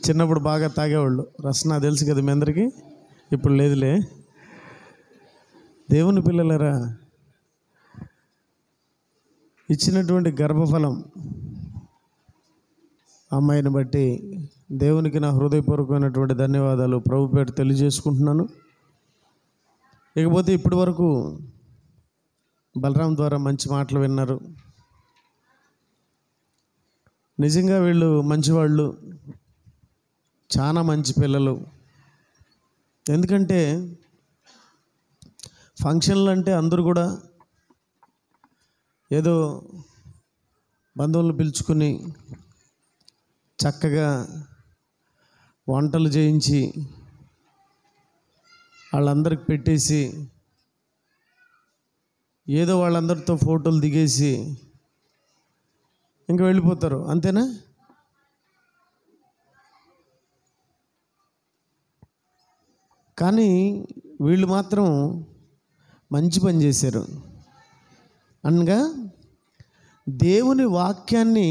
చిన్నప్పుడు బాగా తాగేవాళ్ళు రసన, తెలుసు కదా మీ అందరికీ. ఇప్పుడు లేదులే. దేవుని పిల్లలరా, ఇచ్చినటువంటి గర్భఫలం అమ్మాయిని బట్టి దేవునికి నా హృదయపూర్వకమైనటువంటి ధన్యవాదాలు ప్రభు పేరు తెలియజేసుకుంటున్నాను. ఇకపోతే ఇప్పటి వరకు బలరాం ద్వారా మంచి మాటలు విన్నారు. నిజంగా వీళ్ళు మంచివాళ్ళు, చాలా మంచి పిల్లలు. ఎందుకంటే ఫంక్షన్లు అంటే అందరూ కూడా ఏదో బంధువులను పిలుచుకుని చక్కగా వంటలు చేయించి వాళ్ళందరికి పెట్టేసి ఏదో వాళ్ళందరితో ఫోటోలు దిగేసి ఇంకా వెళ్ళిపోతారు, అంతేనా? కానీ వీళ్ళు మాత్రం మంచి పని చేశారు. అనగా దేవుని వాక్యాన్ని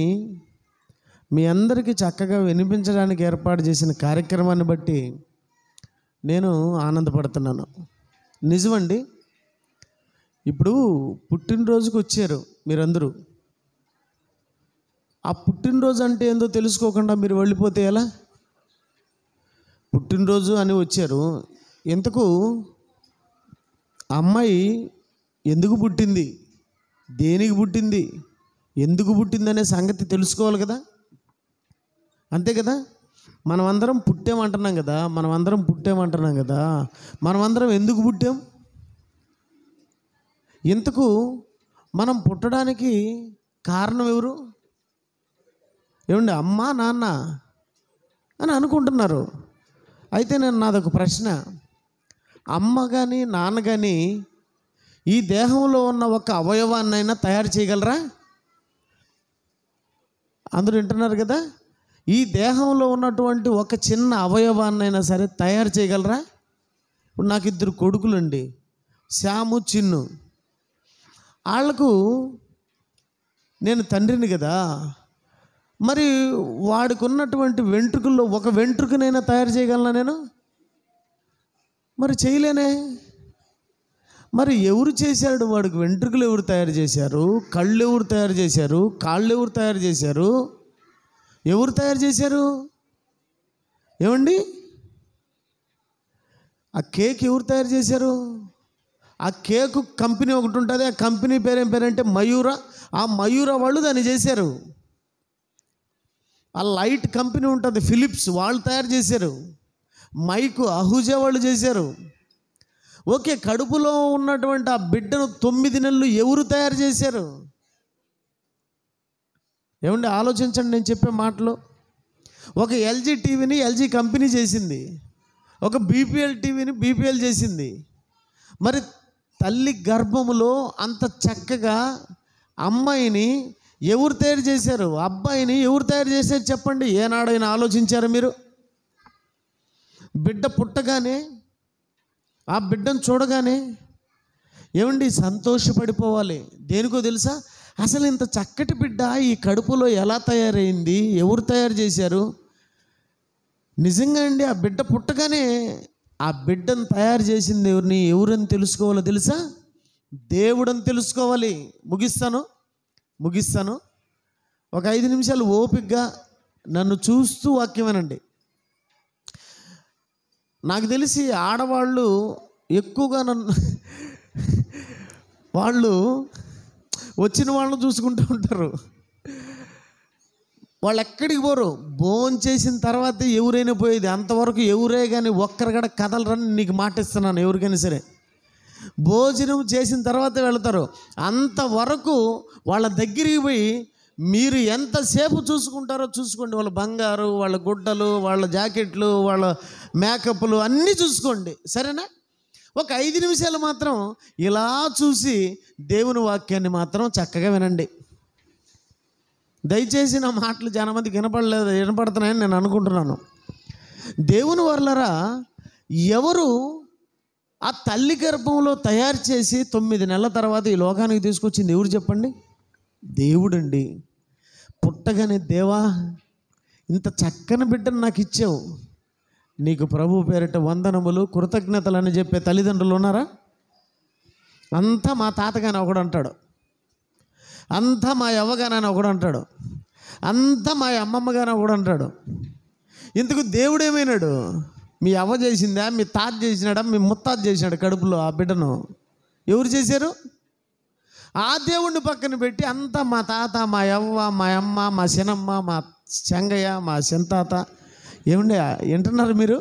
మీ అందరికీ చక్కగా వినిపించడానికి ఏర్పాటు చేసిన కార్యక్రమాన్ని బట్టి నేను ఆనందపడుతున్నాను. నిజమండి. ఇప్పుడు పుట్టినరోజుకి వచ్చారు మీరందరూ. ఆ పుట్టినరోజు అంటే ఏందో తెలుసుకోకుండా మీరు వెళ్ళిపోతే ఎలా? పుట్టినరోజు అని వచ్చారు. ఎంతకు అమ్మాయి ఎందుకు పుట్టింది, దేనికి పుట్టింది, ఎందుకు పుట్టింది అనే సంగతి తెలుసుకోవాలి కదా. అంతే కదా. మనమందరం పుట్టామంటున్నాం కదా, మనమందరం ఎందుకు పుట్టాం? ఇంతకు మనం పుట్టడానికి కారణం ఎవరు? ఏమండి, అమ్మా నాన్న అని అనుకుంటున్నారు. అయితే నాదొక ప్రశ్న. అమ్మ కానీ నాన్న కానీ ఈ దేహంలో ఉన్న ఒక అవయవాన్నైనా తయారు చేయగలరా? అందరూ వింటున్నారు కదా. ఈ దేహంలో ఉన్నటువంటి ఒక చిన్న అవయవాన్నైనా సరే తయారు చేయగలరా? ఇప్పుడు నాకు 2 కొడుకులండి, శ్యాము, చిన్ను. వాళ్లకు నేను తండ్రిని కదా. మరి వాడికి ఉన్నటువంటి వెంట్రుకల్లో ఒక వెంట్రుకనైనా తయారు చేయగలనా నేను? మరి చేయలేనే. మరి ఎవరు చేశాడు? వాడికి వెంట్రుకలు ఎవరు తయారు చేశారు? కళ్ళు ఎవరు తయారు చేశారు? కాళ్ళు ఎవరు తయారు చేశారు? ఎవరు తయారు చేశారు? ఏమండి, ఆ కేక్ ఎవరు తయారు చేశారు? ఆ కేకు కంపెనీ ఒకటి ఉంటుంది. ఆ కంపెనీ పేరేం పేరంటే మయూర. ఆ మయూర వాళ్ళు దాన్ని చేశారు. ఆ లైట్ కంపెనీ ఉంటుంది ఫిలిప్స్, వాళ్ళు తయారు చేశారు. మైకు అహూజా వాళ్ళు చేశారు. ఓకే, కడుపులో ఉన్నటువంటి ఆ బిడ్డను 9 నెలలు ఎవరు తయారు చేశారు? ఏమండి, ఆలోచించండి నేను చెప్పే మాటలు. ఒక ఎల్జీ టీవీని ఎల్జీ కంపెనీ చేసింది, ఒక బీపీఎల్ టీవీని బీపీఎల్ చేసింది. మరి తల్లి గర్భములో అంత చక్కగా అమ్మాయిని ఎవరు తయారు చేశారు? అబ్బాయిని ఎవరు తయారు చేశారు చెప్పండి. ఏనాడైనా ఆలోచించారు మీరు? బిడ్డ పుట్టగానే, ఆ బిడ్డను చూడగానే ఏమండి సంతోషపడిపోవాలి. దేనికో తెలుసా? అసలు ఇంత చక్కటి బిడ్డ ఈ కడుపులో ఎలా తయారైంది, ఎవరు తయారు చేశారు? నిజంగా అండి, ఆ బిడ్డ పుట్టగానే ఆ బిడ్డను తయారు చేసింది ఎవరని తెలుసుకోవాలో తెలుసా? దేవుడని తెలుసుకోవాలి. ముగిస్తాను. ఒక 5 నిమిషాలు ఓపికగా నన్ను చూస్తూ వాక్యం వినండి. నాకు తెలిసి ఆడవాళ్ళు ఎక్కువగా వాళ్ళు వచ్చిన వాళ్ళని చూసుకుంటూ ఉంటారు. వాళ్ళు ఎక్కడికి పోరు. భోజనం చేసిన తర్వాత ఎవరైనా పోయేది. అంతవరకు ఎవరే కానీ ఒక్కరు కూడా కదలరని నీకు మాటిస్తున్నాను. ఎవరికైనా సరే భోజనం చేసిన తర్వాత వెళతారు. అంతవరకు వాళ్ళ దగ్గరికి పోయి మీరు ఎంతసేపు చూసుకుంటారో చూసుకోండి. వాళ్ళ బంగారు, వాళ్ళ గుడ్డలు, వాళ్ళ జాకెట్లు, వాళ్ళ మేకప్లు అన్నీ చూసుకోండి, సరేనా? ఒక 5 నిమిషాలు మాత్రం ఇలా చూసి దేవుని వాక్యాన్ని మాత్రం చక్కగా వినండి. దయచేసి నా మాటలు చాలా మందికి వినపడుతున్నాయని నేను అనుకుంటున్నాను. దేవుని వర్లరా, ఎవరు ఆ తల్లి గర్భంలో తయారు చేసి 9 నెలల తర్వాత ఈ లోకానికి తీసుకొచ్చింది ఎవరు చెప్పండి? దేవుడండి. పుట్టగానే దేవా ఇంత చక్కని బిడ్డను నాకు ఇచ్చావు, నీకు ప్రభు పేరిట వందనములు కృతజ్ఞతలు అని చెప్పే తల్లిదండ్రులు ఉన్నారా? అంతా మా తాతగాని ఒకడు అంటాడు, అంతా మా అవ్వగానని ఒకడు అంటాడు, అంతా మా అమ్మమ్మగాని ఒకడు అంటాడు. ఇందుకు దేవుడు ఏమైనాడు? మీ అవ్వ చేసిందా, మీ తాత చేసినాడా, మీ ముత్తాత చేసినాడు కడుపులో ఆ బిడ్డను? ఎవరు చేశారు? ఆ దేవుణ్ణి పక్కన పెట్టి అంతా మా తాత, మా అవ్వ, మా అమ్మ, మా చినమ్మ, మా చెంగయ్య, మా చింతాత. ఏమండి వింటున్నారు మీరు?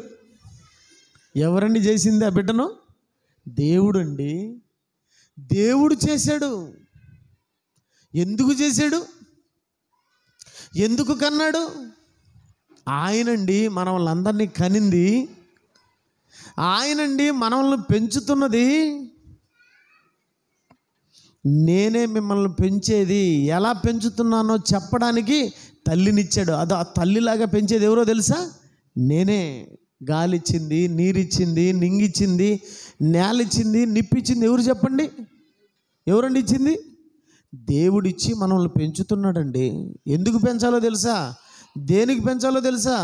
ఎవరండి చేసింది ఆ బిడ్డను? దేవుడు అండి. దేవుడు చేశాడు. ఎందుకు చేశాడు? ఎందుకు కన్నాడు? ఆయనండి మనల్ని అందరినీ కనింది, ఆయనండి మనల్ని పెంచుతున్నది. నేనే మిమ్మల్ని పెంచేది. ఎలా పెంచుతున్నానో చెప్పడానికి తల్లినిచ్చాడు. అది ఆ తల్లిలాగా పెంచేది ఎవరో తెలుసా? నేనే. గాలిచ్చింది, నీరిచ్చింది, నింగిచ్చింది, నేలిచ్చింది, నిప్పిచ్చింది ఎవరు చెప్పండి? ఎవరండి ఇచ్చింది? దేవుడిచ్చి మనల్ని పెంచుతున్నాడండి. ఎందుకు పెంచాలో తెలుసా? దేనికి పెంచాలో తెలుసా?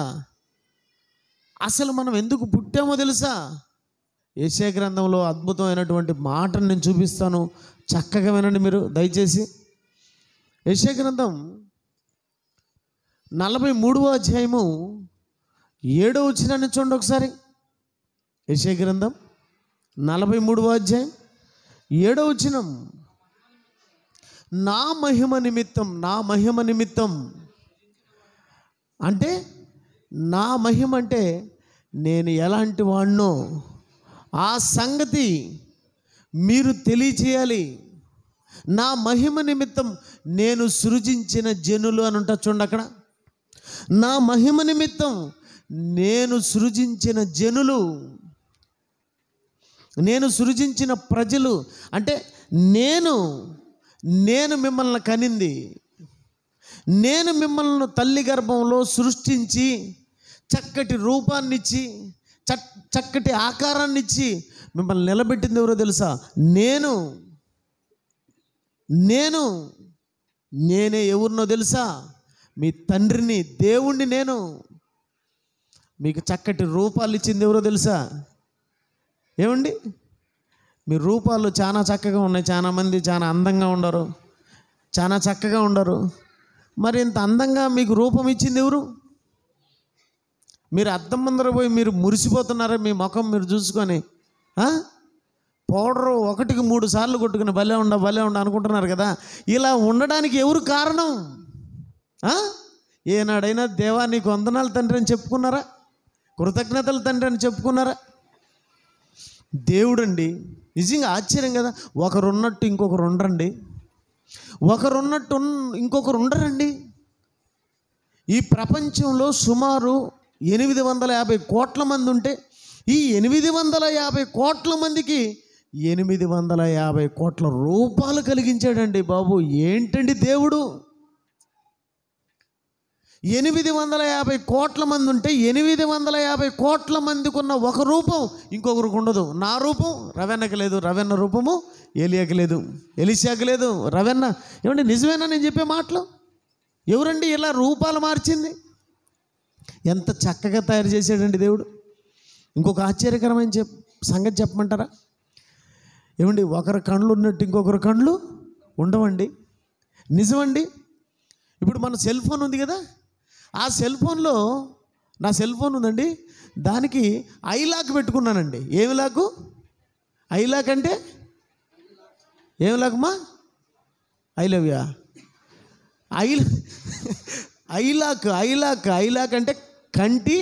అసలు మనం ఎందుకు పుట్టామో తెలుసా? యెషయా గ్రంథంలో అద్భుతమైనటువంటి మాటను నేను చూపిస్తాను, చక్కగా వినండి మీరు దయచేసి. యెషయా గ్రంథం 43వ అధ్యాయము 7వ వచనాన్ని చూడండి ఒకసారి. యెషయా గ్రంథం 43వ అధ్యాయం 7వ వచనం. నా మహిమ నిమిత్తం, నా మహిమ నిమిత్తం అంటే, నా మహిమ అంటే నేను ఎలాంటి వాడినో ఆ సంగతి మీరు తెలియచేయాలి. నా మహిమ నిమిత్తం నేను సృజించిన జనులు అని ఉంటా చూడండి అక్కడ. నా మహిమ నిమిత్తం నేను సృజించిన జనులు, నేను సృజించిన ప్రజలు అంటే నేను మిమ్మల్ని కనింది, నేను మిమ్మల్ని తల్లి గర్భంలో సృష్టించి చక్కటి రూపాన్నిచ్చి చక్కటి ఆకారాన్నిచ్చి మిమ్మల్ని నిలబెట్టింది ఎవరో తెలుసా? నేనే ఎవరినో తెలుసా? మీ తండ్రిని, దేవుణ్ణి. నేను మీకు చక్కటి రూపాలు ఇచ్చింది ఎవరో తెలుసా? ఏమండి, మీ రూపాలు చాలా చక్కగా ఉన్నాయి. చాలామంది చాలా అందంగా ఉండరు, చాలా చక్కగా ఉండరు. మరి ఇంత అందంగా మీకు రూపం ఇచ్చింది ఎవరు? మీరు అద్దం ముందర పోయి మీరు మురిసిపోతున్నారా? మీ ముఖం మీరు చూసుకొని పౌడరు 1కి 3 సార్లు కొట్టుకుని భలే ఉండ అనుకుంటున్నారు కదా. ఇలా ఉండడానికి ఎవరు కారణం? ఏనాడైనా దేవా నీకు వందనాలు తండ్రి అని చెప్పుకున్నారా? కృతజ్ఞతలు తండ్రి అని చెప్పుకున్నారా? దేవుడండి. నిజంగా ఆశ్చర్యం కదా. ఒకరున్నట్టు ఇంకొకరు ఉండరండి, ఒకరున్నట్టు ఇంకొకరు ఉండరండి. ఈ ప్రపంచంలో సుమారు 850 కోట్ల మంది ఉంటే, ఈ 850 కోట్ల మందికి 850 కోట్ల రూపాలు కలిగించాడండి బాబు. ఏంటండి దేవుడు? 850 కోట్ల మంది ఉంటే 850 కోట్ల మందికి ఉన్న ఒక రూపం ఇంకొకరికి ఉండదు. నా రూపం రవెన్నకి లేదు, రవెన్న రూపము ఏలియాకి లేదు, ఎలీషాకి లేదు, రవెన్న. ఏమండి నిజమేనా నేను చెప్పే మాటలు? ఎవరండి ఇలా రూపాలు మార్చింది? ఎంత చక్కగా తయారు చేశాడండి దేవుడు. ఇంకొక ఆశ్చర్యకరమైన సంగతి చెప్పమంటారా? ఏమండి, ఒకరి కళ్ళు ఉన్నట్టు ఇంకొకరి కళ్ళు ఉండవండి. నిజమండి. ఇప్పుడు మన సెల్ ఫోన్ ఉంది కదా, ఆ సెల్ ఫోన్లో, నా సెల్ ఫోన్ ఉందండి, దానికి ఐలాక్ పెట్టుకున్నానండి. ఏమి లాకు? ఐలాక్ అంటే ఏమి లాకమ్మా? I love ya. ఐలాక్ అంటే కంటి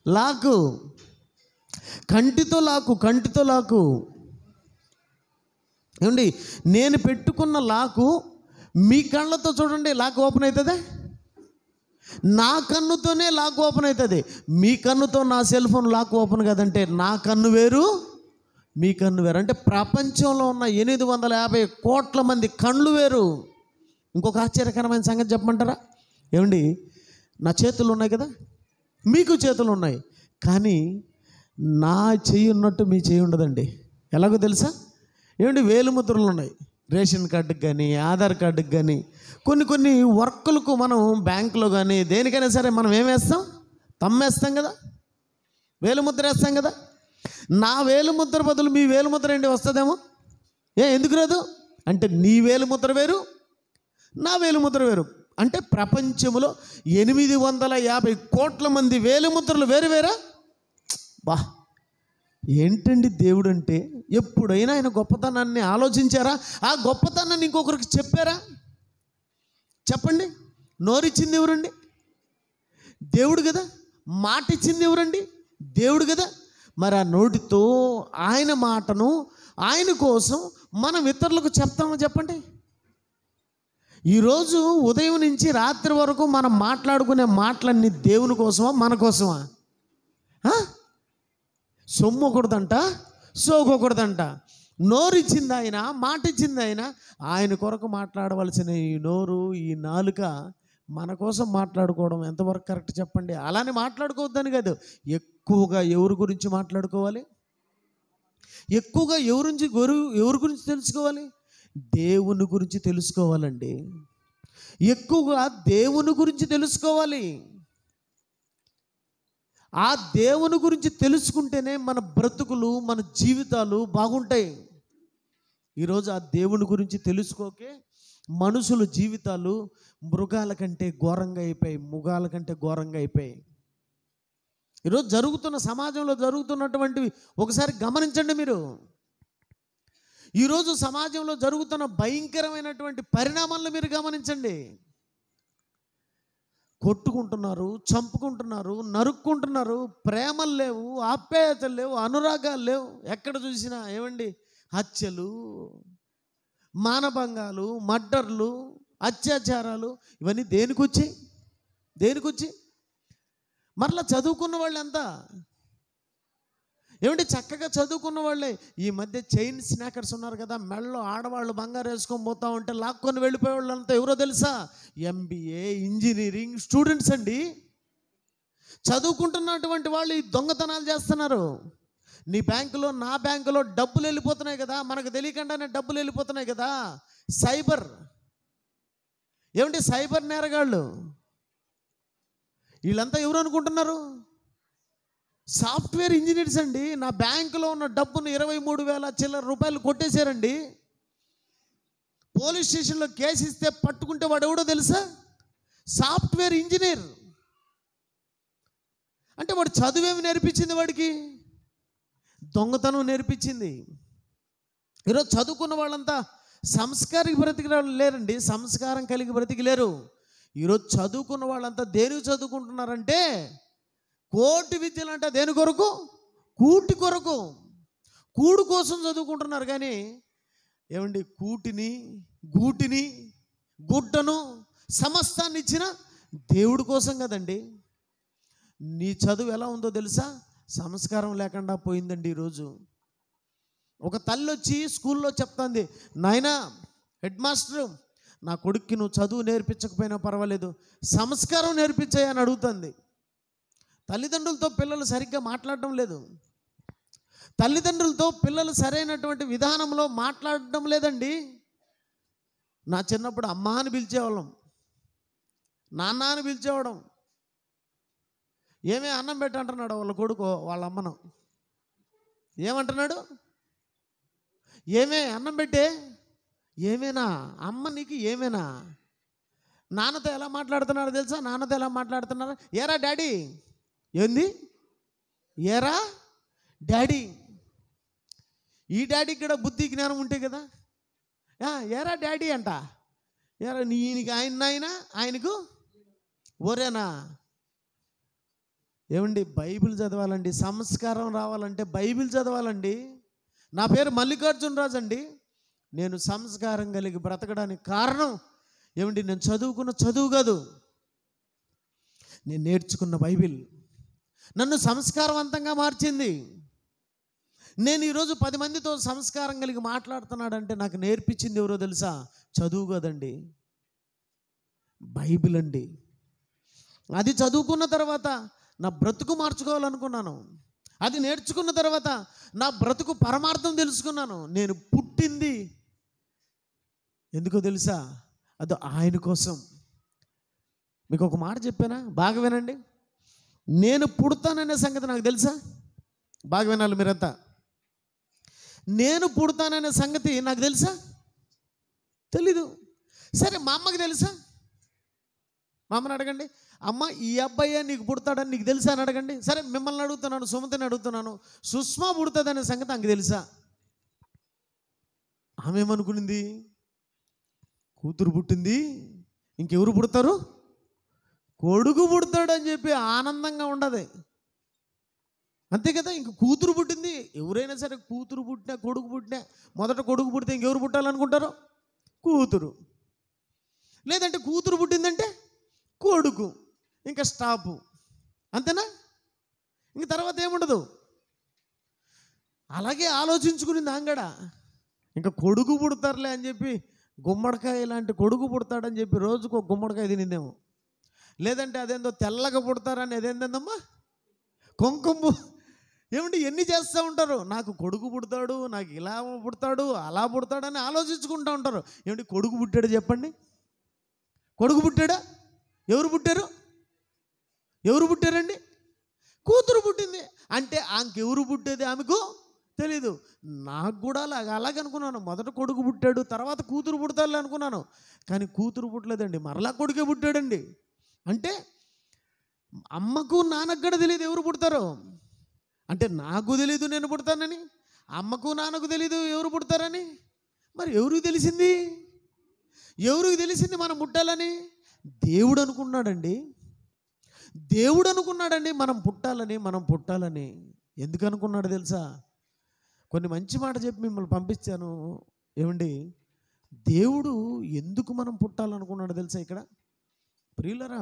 లాకు, కంటితో లాకు. ఏమండి, నేను పెట్టుకున్న లాకు మీ కళ్ళతో చూడండి, లాక్ ఓపెన్ అవుతుందా? నా కన్నుతోనే లాక్ ఓపెన్ అవుతుంది. మీ కన్నుతో నా సెల్ ఫోన్ లాక్ ఓపెన్ కదంటే నా కన్ను వేరు, మీ కన్ను వేరు. అంటే ప్రపంచంలో ఉన్న 850 కోట్ల మంది కళ్ళు వేరు. ఇంకొక ఆశ్చర్యకరమైన సంగతి చెప్పమంటారా? ఏమండి, నా చేతులు ఉన్నాయి కదా, మీకు చేతులు ఉన్నాయి, కానీ నా చెయ్యి ఉన్నట్టు మీ చెయ్యి ఉండదండి. ఎలాగో తెలుసా? ఏమండి, వేలు ముద్రలు ఉన్నాయి, రేషన్ కార్డుకి కానీ ఆధార్ కార్డుకి కానీ కొన్ని వర్కులకు మనం బ్యాంకులో కానీ దేనికైనా సరే మనం ఏం వేస్తాం? తమ్మేస్తాం కదా, వేలుముద్ర వేస్తాం కదా. నా వేలుముద్ర బదులు మీ వేలుముద్ర ఏంటి వస్తుందేమో. ఎందుకు రాదు అంటే నీ వేలుముద్ర వేరు, నా వేలుముద్ర వేరు. అంటే ప్రపంచంలో 850 కోట్ల మంది వేలుముద్రలు వేరు వేరా. బా ఏంటండి దేవుడు అంటే. ఎప్పుడైనా ఆయన గొప్పతనాన్ని ఆలోచించారా? ఆ గొప్పతనాన్ని ఇంకొకరికి చెప్పారా? చెప్పండి. నోరిచ్చింది ఎవరండి? దేవుడు కదా. మాట ఇచ్చింది ఎవరండి? దేవుడు కదా. మరి ఆ నోటితో ఆయన మాటను ఆయన కోసం మనం ఇతరులకు చెప్తామో చెప్పండి. ఈరోజు ఉదయం నుంచి రాత్రి వరకు మనం మాట్లాడుకునే మాటలన్నీ దేవుని కోసమా మన కోసమా? సొమ్ము ఒకటిదంట, సోకొకటిదంట. నోరిచ్చింది ఆయన, మాట ఇచ్చింది ఆయన. ఆయన కొరకు మాట్లాడవలసిన ఈ నోరు, ఈ నాలుక మన కోసం మాట్లాడుకోవడం ఎంతవరకు కరెక్ట్ చెప్పండి. అలానే మాట్లాడుకోవద్దని కాదు, ఎక్కువగా ఎవరి గురించి మాట్లాడుకోవాలి? ఎక్కువగా ఎవరి గురించి తెలుసుకోవాలి? దేవుని గురించి తెలుసుకోవాలండి. ఎక్కువగా దేవుని గురించి తెలుసుకోవాలి. ఆ దేవుని గురించి తెలుసుకుంటేనే మన బ్రతుకులు, మన జీవితాలు బాగుంటాయి. ఈరోజు ఆ దేవుని గురించి తెలుసుకోకే మనుషుల జీవితాలు మృగాల కంటే ఘోరంగా అయిపోయాయి, మృగాల కంటే ఘోరంగా అయిపోయాయి. ఈరోజు సమాజంలో జరుగుతున్నటువంటివి ఒకసారి గమనించండి మీరు. ఈరోజు సమాజంలో జరుగుతున్న భయంకరమైనటువంటి పరిణామాలను మీరు గమనించండి. కొట్టుకుంటున్నారు, చంపుకుంటున్నారు, నరుక్కుంటున్నారు. ప్రేమలు లేవు, ఆప్యాయతలు లేవు, అనురాగాలు లేవు. ఎక్కడ చూసినా ఏమండి హత్యలు, మానభంగాలు, మర్డర్లు, అత్యాచారాలు. ఇవన్నీ దేనికొచ్చి మరలా చదువుకున్న వాళ్ళు ఎంత ఏమంటే చక్కగా చదువుకున్న వాళ్ళే ఈ మధ్య చైన్ స్నాకర్స్ ఉన్నారు కదా, మెడలో ఆడవాళ్ళు బంగారు వేసుకొని పోతా ఉంటే లాక్కొని వెళ్ళిపోయే వాళ్ళంతా ఎవరో తెలుసా? MBA ఇంజనీరింగ్ స్టూడెంట్స్ అండి. చదువుకుంటున్నటువంటి వాళ్ళు ఈ దొంగతనాలు చేస్తున్నారు. నీ బ్యాంకులో, నా బ్యాంకులో డబ్బులు వెళ్ళిపోతున్నాయి కదా, మనకు తెలియకుండానే డబ్బులు వెళ్ళిపోతున్నాయి కదా. సైబర్ నేరగాళ్ళు వీళ్ళంతా ఎవరు అనుకుంటున్నారు? సాఫ్ట్వేర్ ఇంజనీర్స్ అండి. నా బ్యాంకులో ఉన్న డబ్బును 23,000 చిల్లర రూపాయలు కొట్టేశారండి. పోలీస్ స్టేషన్లో కేసు ఇస్తే పట్టుకుంటే వాడు ఎవడో తెలుసా? Software engineer. అంటే వాడు చదువేమి నేర్పించింది? వాడికి దొంగతనం నేర్పించింది. ఈరోజు చదువుకున్న వాళ్ళంతా సంస్కారం బ్రతికి లేరండి, సంస్కారం కలిగి బ్రతికి లేరు. ఈరోజు చదువుకున్న వాళ్ళంతా దేనికి చదువుకుంటున్నారంటే కోటి విద్యలు అంటే దేని కొరకు? కూటి కొరకు, కూడు కోసం చదువుకుంటున్నారు. కానీ ఏమండి గూటిని గుడ్డను సమస్తాన్ని ఇచ్చిన దేవుడి కోసం కదండి. నీ చదువు ఎలా ఉందో తెలుసా? సంస్కారం లేకుండా పోయిందండి. ఈరోజు ఒక తల్లి వచ్చి స్కూల్లో చెప్తుంది, నాయనా హెడ్ మాస్టరు, నా కొడుక్కి నువ్వు చదువు నేర్పించకపోయినా పర్వాలేదు, సంస్కారం నేర్పించాయని అడుగుతుంది. తల్లిదండ్రులతో పిల్లలు సరిగ్గా మాట్లాడడం లేదు. తల్లిదండ్రులతో పిల్లలు సరైనటువంటి విధానంలో మాట్లాడడం లేదండి. నా చిన్నప్పుడు అమ్మ అని పిలిచేవాళ్ళం, నాన్న అని పిలిచేవాళ్ళం. ఏమే అన్నం పెట్టంటున్నాడు వాళ్ళ కొడుకు వాళ్ళ అమ్మను. ఏమంటున్నాడు? ఏమే అన్నం పెట్టే, ఏమేనా అమ్మ నీకు, ఏమేనా? నాన్నతో ఎలా మాట్లాడుతున్నారో తెలుసా? నాన్నతో ఎలా మాట్లాడుతున్నారు? ఏరా డాడీ. ఏంది ఏరా డాడీ? ఈ డాడీకి కూడా బుద్ధి జ్ఞానం ఉంటే కదా. ఏరా డాడీ అంట. ఏరా నీకు ఆయనకు ఓరేనా? ఏమండి బైబిల్ చదవాలండి, సంస్కారం రావాలంటే బైబిల్ చదవాలండి. నా పేరు మల్లికార్జునరాజు అండి. నేను సంస్కారం కలిగి బ్రతకడానికి కారణం ఏమండి? నేను చదువుకున్న చదువు కాదు, నేను నేర్చుకున్న బైబిల్ నన్ను సంస్కారవంతంగా మార్చింది. నేను ఈరోజు 10 మందితో సంస్కారం కలిగి మాట్లాడుతున్నాడంటే నాకు నేర్పించింది ఎవరో తెలుసా? చదువు కదండి, బైబిల్ అండి. అది చదువుకున్న తర్వాత నా బ్రతుకు మార్చుకోవాలనుకున్నాను. అది నేర్చుకున్న తర్వాత నా బ్రతుకు పరమార్థం తెలుసుకున్నాను. నేను పుట్టింది ఎందుకో తెలుసా? అది ఆయన కోసం. మీకు ఒక మాట చెప్పానా? బాగా వినండి. నేను పుడతాననే సంగతి నాకు తెలుసా? బాగా వినాలి మీరంతా. నేను పుడతాననే సంగతి నాకు తెలుసా? తెలీదు. సరే, మా అమ్మకి తెలుసా? మా అమ్మని అడగండి, అమ్మ ఈ అబ్బాయే నీకు పుడతాడని నీకు తెలుసా అని అడగండి. సరే, మిమ్మల్ని అడుగుతున్నాను, సుమతిని అడుగుతున్నాను, సుష్మా పుడుతుందనే సంగతి నాకు తెలుసా? ఆమె ఏమనుకునింది? కూతురు పుట్టింది, ఇంకెవరు పుడతారు? కొడుకు పుడతాడని చెప్పి ఆనందంగా ఉండదు, అంతే కదా? ఇంక కూతురు పుట్టింది. ఎవరైనా సరే కూతురు పుట్టినా కొడుకు పుట్టినా, మొదట కొడుకు పుడితే ఇంకెవరు పుట్టాలనుకుంటారు? కూతురు. లేదంటే కూతురు పుట్టిందంటే కొడుకు, ఇంకా స్టాపు, అంతేనా? ఇంక తర్వాత ఏముండదు. అలాగే ఆలోచించుకునింది ఆంగడ. ఇంకా కొడుకు పుడతారులే అని చెప్పి గుమ్మడికాయ లాంటి కొడుకు పుడతాడని చెప్పి రోజుకు ఒక గుమ్మడికాయ తినిందేమో. లేదంటే అదేందో తెల్లగా పుడతారని అదేందమ్మా కుంకుమ. ఏమంటే ఎన్ని చేస్తూ ఉంటారు, నాకు కొడుకు పుడతాడు, నాకు ఇలా పుడతాడు, అలా పుడతాడని ఆలోచించుకుంటూ ఉంటారు. ఏమంటే కొడుకు పుట్టాడు చెప్పండి? కొడుకు పుట్టాడా? ఎవరు పుట్టారు? ఎవరు పుట్టారండి? కూతురు పుట్టింది. అంటే ఆమెకెవరు పుట్టేది ఆమెకు తెలీదు. నాకు కూడా అలాగనుకున్నాను. మొదట కొడుకు పుట్టాడు, తర్వాత కూతురు పుడతారులే అనుకున్నాను. కానీ కూతురు పుట్టలేదండి, మరలా కొడుకే పుట్టాడండి. అంటే అమ్మకు నాన్నకు కూడా తెలియదు ఎవరు పుడతారో. అంటే నాకు తెలీదు నేను పుడతానని, అమ్మకు నాన్నకు తెలీదు ఎవరు పుడతారని. మరి ఎవరికి తెలిసింది? ఎవరికి తెలిసింది మనం పుట్టాలని? దేవుడు అనుకున్నాడండి. దేవుడు అనుకున్నాడండి మనం పుట్టాలని. ఎందుకు అనుకున్నాడు తెలుసా? కొన్ని మంచి మాట చెప్పి మిమ్మల్ని పంపించాను. ఏమండి, దేవుడు ఎందుకు మనం పుట్టాలనుకున్నాడు తెలుసా? ఇక్కడ ప్రియులరా,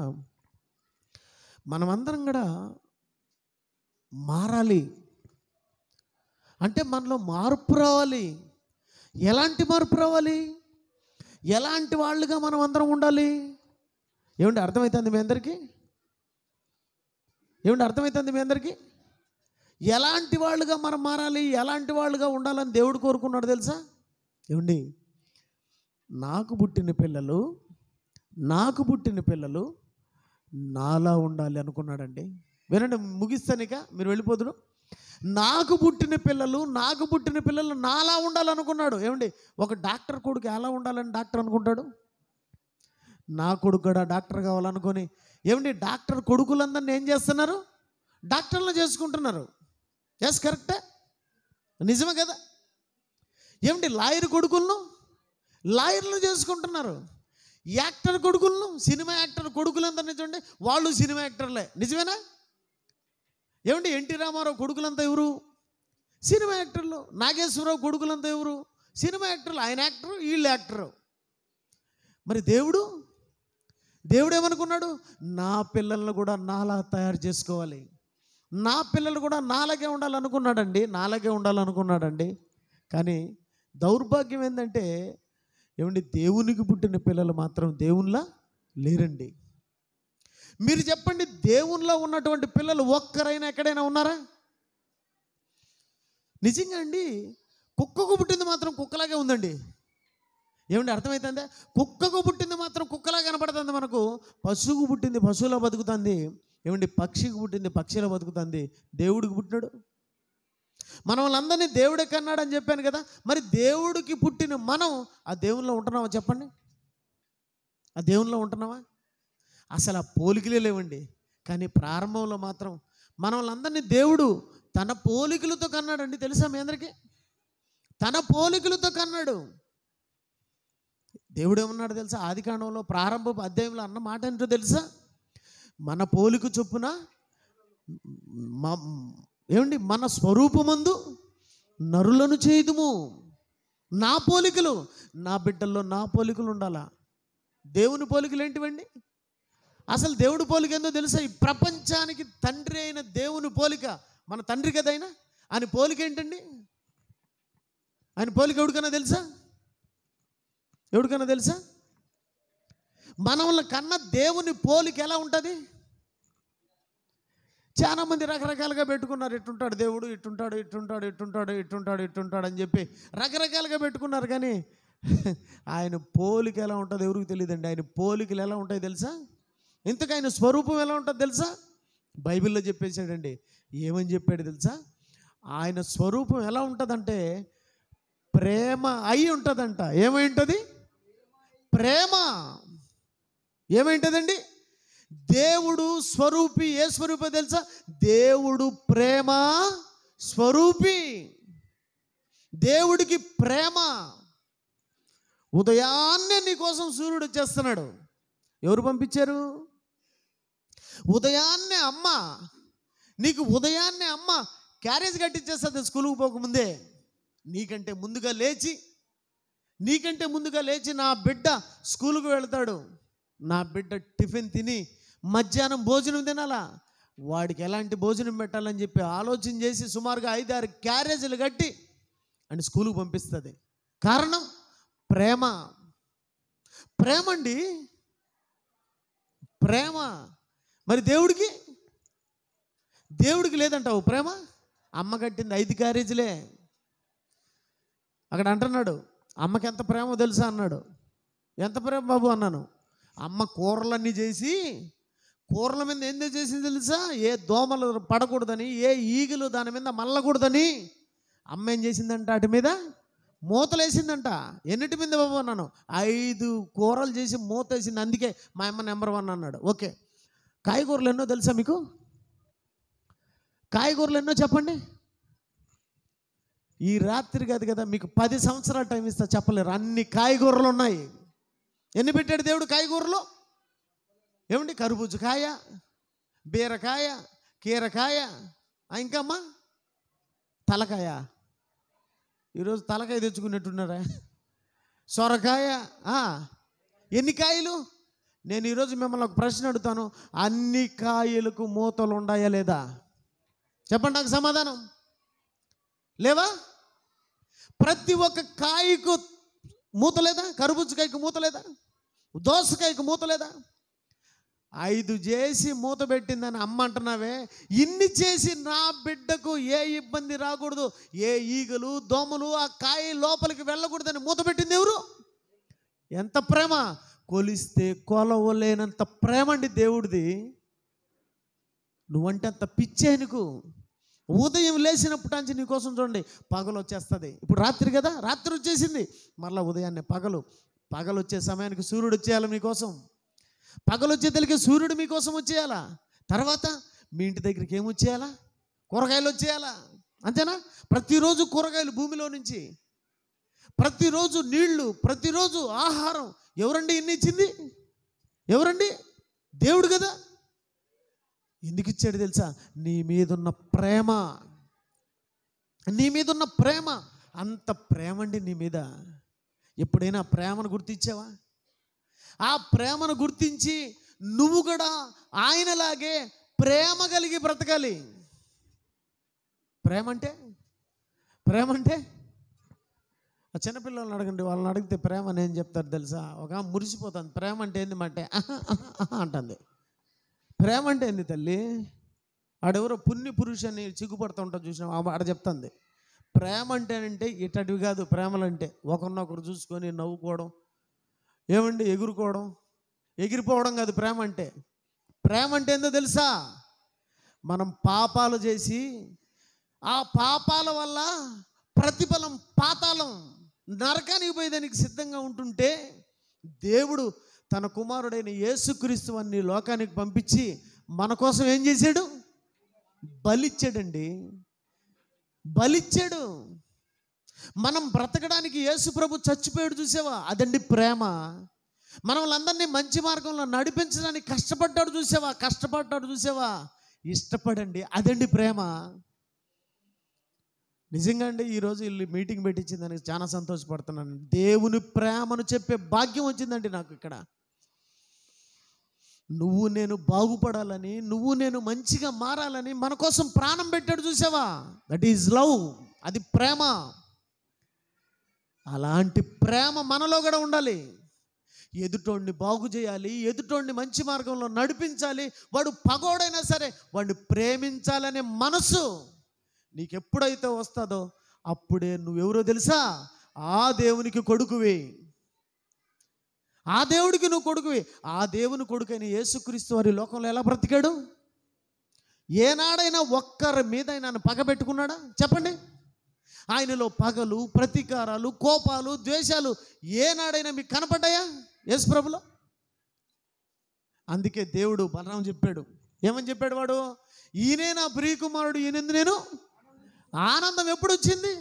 మనమందరం కూడా మారాలి. అంటే మనలో మార్పు రావాలి. ఎలాంటి మార్పు రావాలి? ఎలాంటి వాళ్ళుగా మనం అందరం ఉండాలి? ఏమండి అర్థమవుతుంది మీ అందరికీ? ఏమండి అర్థమవుతుంది మీ అందరికీ? ఎలాంటి వాళ్ళుగా మనం మారాలి, ఎలాంటి వాళ్ళుగా ఉండాలని దేవుడు కోరుకున్నాడు తెలుసా? ఏమండి, నాకు పుట్టిన పిల్లలు నాలా ఉండాలి అనుకున్నాడండి. వినండి, ముగిస్తాను, ఇక మీరు వెళ్ళిపోదురు. నాకు పుట్టిన పిల్లలు నాలా ఉండాలనుకున్నాడు. ఏమండి, ఒక డాక్టర్ కొడుకు ఎలా ఉండాలని డాక్టర్ అనుకుంటాడు? నా కొడుకు కూడా డాక్టర్ కావాలనుకొని, ఏమండి, డాక్టర్ కొడుకులందరినీ ఏం చేస్తున్నారు? డాక్టర్లు చేసుకుంటున్నారు. ఎస్, కరెక్టే, నిజమే కదా? ఏమండి, లాయర్ కొడుకులను లాయర్లు చేసుకుంటున్నారు. యాక్టర్ కొడుకులను, సినిమా యాక్టర్ కొడుకులందరినీ చూడండి, వాళ్ళు సినిమా యాక్టర్లే. నిజమేనా? ఏమండి, ఎన్టీ రామారావు కొడుకులంతా ఎవరు? సినిమా యాక్టర్లు. నాగేశ్వరరావు కొడుకులంతా ఎవరు? సినిమా యాక్టర్లు. ఆయన యాక్టరు, వీళ్ళు యాక్టరు. మరి దేవుడు ఏమనుకున్నాడు? నా పిల్లలను కూడా నాలా తయారు చేసుకోవాలి, నా పిల్లలు కూడా నాలాగే ఉండాలనుకున్నాడండి. కానీ దౌర్భాగ్యం ఏంటంటే, ఏమండి, దేవునికి పుట్టిన పిల్లలు మాత్రం దేవునిలా లేరండి. మీరు చెప్పండి, దేవునిలో ఉన్నటువంటి పిల్లలు ఒక్కరైనా ఎక్కడైనా ఉన్నారా? నిజంగా అండి, కుక్కకు పుట్టింది మాత్రం కుక్కలాగే ఉందండి. ఏమండి అర్థమవుతుందా? కుక్కకు పుట్టింది మాత్రం కుక్కలా కనపడుతుంది మనకు. పశువుకు పుట్టింది పశువులా బతుకుతుంది. ఏమండి, పక్షికి పుట్టింది పక్షిలా బతుకుతుంది. దేవుడికి పుట్టినాడు, మన వాళ్ళందరినీ దేవుడే కన్నాడు అని చెప్పాను కదా. మరి దేవుడికి పుట్టిన మనం ఆ దేవునిలో ఉంటున్నామా చెప్పండి? ఆ దేవునిలో ఉంటున్నావా? అసలు ఆ పోలికలే లేవండి. కానీ ప్రారంభంలో మాత్రం మన వాళ్ళందరినీ దేవుడు తన పోలికలతో కన్నాడండి. తెలుసా మీ అందరికీ? తన పోలికలతో కన్నాడు. దేవుడు ఏమన్నాడు తెలుసా? ఆదికాండంలో ప్రారంభ అధ్యాయంలో అన్న మాట ఏంటో తెలుసా? మన పోలిక చొప్పున, ఏమండి, మన స్వరూపమందు నరులను చేయుదుము. నా పోలికలు, నా బిడ్డల్లో నా పోలికలు ఉండాలా? దేవుని పోలికలు ఏంటివండి? అసలు దేవుడి పోలిక ఏందో తెలుసా? ఈ ప్రపంచానికి తండ్రి అయిన దేవుని పోలిక, మన తండ్రి కదైనా, ఆయన పోలిక ఏంటండి? ఆయన పోలిక ఎవరికైనా తెలుసా? మనల్ని కన్న దేవుని పోలిక ఎలా ఉంటుంది? చాలామంది రకరకాలుగా పెట్టుకున్నారు. ఇట్టుంటాడు దేవుడు, ఇట్టుంటాడు అని చెప్పి రకరకాలుగా పెట్టుకున్నారు. కానీ ఆయన పోలిక ఎలా ఉంటుందో ఎవరికి తెలియదండి. ఆయన పోలికలు ఎలా ఉంటాయి తెలుసా? ఇంతకు ఆయన స్వరూపం ఎలా ఉంటుందో తెలుసా? బైబిల్లో చెప్పేశాడండి. ఏమని చెప్పాడు తెలుసా? ఆయన స్వరూపం ఎలా ఉంటుందంటే ప్రేమ అయి ఉంటుందంట. ఏమై ఉంటుంది? ప్రేమ. ఏమైంటుందండి? దేవుడు స్వరూపి. ఏ స్వరూపి తెలుసా? దేవుడు ప్రేమ స్వరూపి. దేవుడికి ప్రేమ. ఉదయాన్నే నీ కోసం సూర్యుడు వచ్చేస్తున్నాడు. ఎవరు పంపించారు? ఉదయాన్నే అమ్మ నీకు ఉదయాన్నే అమ్మ క్యారేజ్ కట్టించేస్తుంది స్కూల్కి పోకముందే. నీకంటే ముందుగా లేచి నా బిడ్డ స్కూల్కి వెళ్తాడు. నా బిడ్డ టిఫిన్ తిని మధ్యాహ్నం భోజనం తినాలా, వాడికి ఎలాంటి భోజనం పెట్టాలని చెప్పి ఆలోచన చేసి సుమారుగా 5-6 క్యారేజీలు కట్టి అని స్కూల్కి పంపిస్తుంది. కారణం ప్రేమ. ప్రేమ అండి, ప్రేమ. మరి దేవుడికి లేదంటావు ప్రేమ? అమ్మ కట్టింది 5 క్యారేజీలే. అక్కడ అంటున్నాడు, అమ్మకి ఎంత ప్రేమో తెలుసా అన్నాడు. ఎంత ప్రేమ బాబు అన్నాను. అమ్మ కూరలన్నీ చేసి, కూరల మీద ఏం చేసింది తెలుసా? ఏ దోమలు పడకూడదని, ఏ ఈగలు దాని మీద మల్లకూడదని అమ్మ ఏం చేసిందంట? వాటి మీద మూతలేసిందంట. ఎన్నిటి మీద బాబు అన్నాను? 5 కూరలు చేసి మూత వేసింది. అందుకే మా అమ్మ నెంబర్ 1 అన్నాడు. ఓకే, కాయగూరలు ఎన్నో తెలుసా మీకు? కాయగూరలు ఎన్నో చెప్పండి. ఈ రాత్రి కాదు కదా, మీకు 10 సంవత్సరాల టైం ఇస్తా, చెప్పలేరు అన్ని కాయగూరలు ఉన్నాయి. ఎన్ని పెట్టాడు దేవుడు కాయగూరలు? ఏమండి? కర్బూజకాయ, బీరకాయ, కీరకాయ, ఇంకమ్మా తలకాయ. ఈరోజు తలకాయ తెచ్చుకున్నట్టున్నారా? సొరకాయ. ఎన్ని కాయలు? నేను ఈరోజు మిమ్మల్ని ఒక ప్రశ్న అడుగుతాను. అన్ని కాయలకు మూతలు ఉన్నాయా లేదా? చెప్పండి నాకు సమాధానం. లేవా? ప్రతి ఒక్క కాయకు మూత లేదా? కర్బూజకాయకు మూత లేదా? దోసకాయకు మూత లేదా? 5 చేసి మూత పెట్టిందని అమ్మ అంటున్నావే. ఇన్ని చేసి నా బిడ్డకు ఏ ఇబ్బంది రాకూడదు, ఏ ఈగలు దోమలు ఆ కాయ లోపలికి వెళ్ళకూడదని మూత పెట్టింది ఎవరు? ఎంత ప్రేమ! కొలిస్తే కొలవలేనంత ప్రేమ అండి దేవుడిది. నువ్వంటే అంత పిచ్చే నీకు. ఉదయం లేచినప్పటి నుంచి నీకోసం చూడండి పగలు వచ్చేస్తుంది. ఇప్పుడు రాత్రి కదా, రాత్రి వచ్చేసింది. మళ్ళీ ఉదయాన్నే పగలు వచ్చే సమయానికి సూర్యుడు వచ్చేయాలి మీకోసం. పగలు వచ్చేతలకి సూర్యుడు మీకోసం వచ్చేయాలా. తర్వాత మీ ఇంటి దగ్గరికి ఏమొచ్చేయాలా? కూరగాయలు వచ్చేయాలా. అంతేనా? ప్రతిరోజు కూరగాయలు భూమిలో నుంచి, ప్రతిరోజు నీళ్లు, ప్రతిరోజు ఆహారం. ఎవరండి ఇన్ని ఇచ్చింది? ఎవరండి? దేవుడు కదా. ఎందుకు ఇచ్చాడు తెలుసా? నీ మీదున్న ప్రేమ. నీ మీదున్న ప్రేమ అంత ప్రేమ అండి నీ మీద. ఎప్పుడైనా ప్రేమను గుర్తించావా? ఆ ప్రేమను గుర్తించి నువ్వు కూడా ఆయనలాగే ప్రేమ కలిగి బ్రతకాలి. ప్రేమ అంటే ఆ చిన్నపిల్లల్ని అడగండి, వాళ్ళని అడిగితే ప్రేమ అని ఏం చెప్తారు తెలుసా? ఒక మురిసిపోతుంది. ప్రేమ అంటే ఏంది అంటే అంటుంది. ప్రేమ అంటే ఏంది తల్లి? ఆడెవరో పుణ్య పురుషుని చిగుపడుతూ ఉంటా చూసినా ఆడ చెప్తుంది. ప్రేమ అంటే ఇటటివి కాదు. ప్రేమలంటే ఒకరినొకరు చూసుకొని నవ్వుకోవడం, ఏమండి ఎగిరిపోవడం కాదు. ప్రేమ అంటే ఏందో తెలుసా? మనం పాపాలు చేసి ఆ పాపాల వల్ల ప్రతిఫలం పాతాళం, నరకానికి పోయేదానికి సిద్ధంగా ఉంటుంటే దేవుడు తన కుమారుడైన యేసుక్రీస్తు అన్ని లోకానికి పంపించి మన కోసం ఏం చేశాడు? బలిచ్చాడండి. బలిచ్చాడు. మనం బ్రతకడానికి యేసు ప్రభు చచ్చిపోయాడు చూసావా? అదండి ప్రేమ. మనల్ని మంచి మార్గంలో నడిపించడానికి కష్టపడ్డాడు చూసావా? ఇష్టపడండి. అదండి ప్రేమ. నిజంగా అండి ఈరోజు వీళ్ళు మీటింగ్ పెట్టించిందని చాలా సంతోషపడుతున్నాను. దేవుని ప్రేమను చెప్పే భాగ్యం వచ్చిందండి నాకు ఇక్కడ. నువ్వు నేను బాగుపడాలని, నువ్వు నేను మంచిగా మారాలని మన కోసం ప్రాణం పెట్టాడు చూసావా? That is love. అది ప్రేమ. అలాంటి ప్రేమ మనలో కూడా ఉండాలి. ఎదుటోడిని బాగు చేయాలి, ఎదుటోడిని మంచి మార్గంలో నడిపించాలి. వాడు పగోడైనా సరే వాడిని ప్రేమించాలనే మనసు నీకెప్పుడైతే వస్తుందో అప్పుడే నువ్వెవరో తెలుసా? ఆ దేవునికి కొడుకువే. ఆ దేవుడికి నువ్వు కొడుకువే. ఆ దేవుని కొడుకైన యేసుక్రీస్తు వారి లోకంలో ఎలా బ్రతికాడు? ఏనాడైనా ఒక్కరి మీద ఆయన పగబెట్టుకున్నాడా? చెప్పండి. ఆయనలో పగలు, ప్రతీకారాలు, కోపాలు, ద్వేషాలు ఏనాడైనా మీకు కనపడ్డాయా యేసు ప్రభులో? అందుకే దేవుడు బలరాం చెప్పాడు. ఏమని చెప్పాడు వాడు? ఈయనే నా ప్రియకుమారుడు, ఈయనందు నేను ఆనందం. ఎప్పుడు వచ్చింది?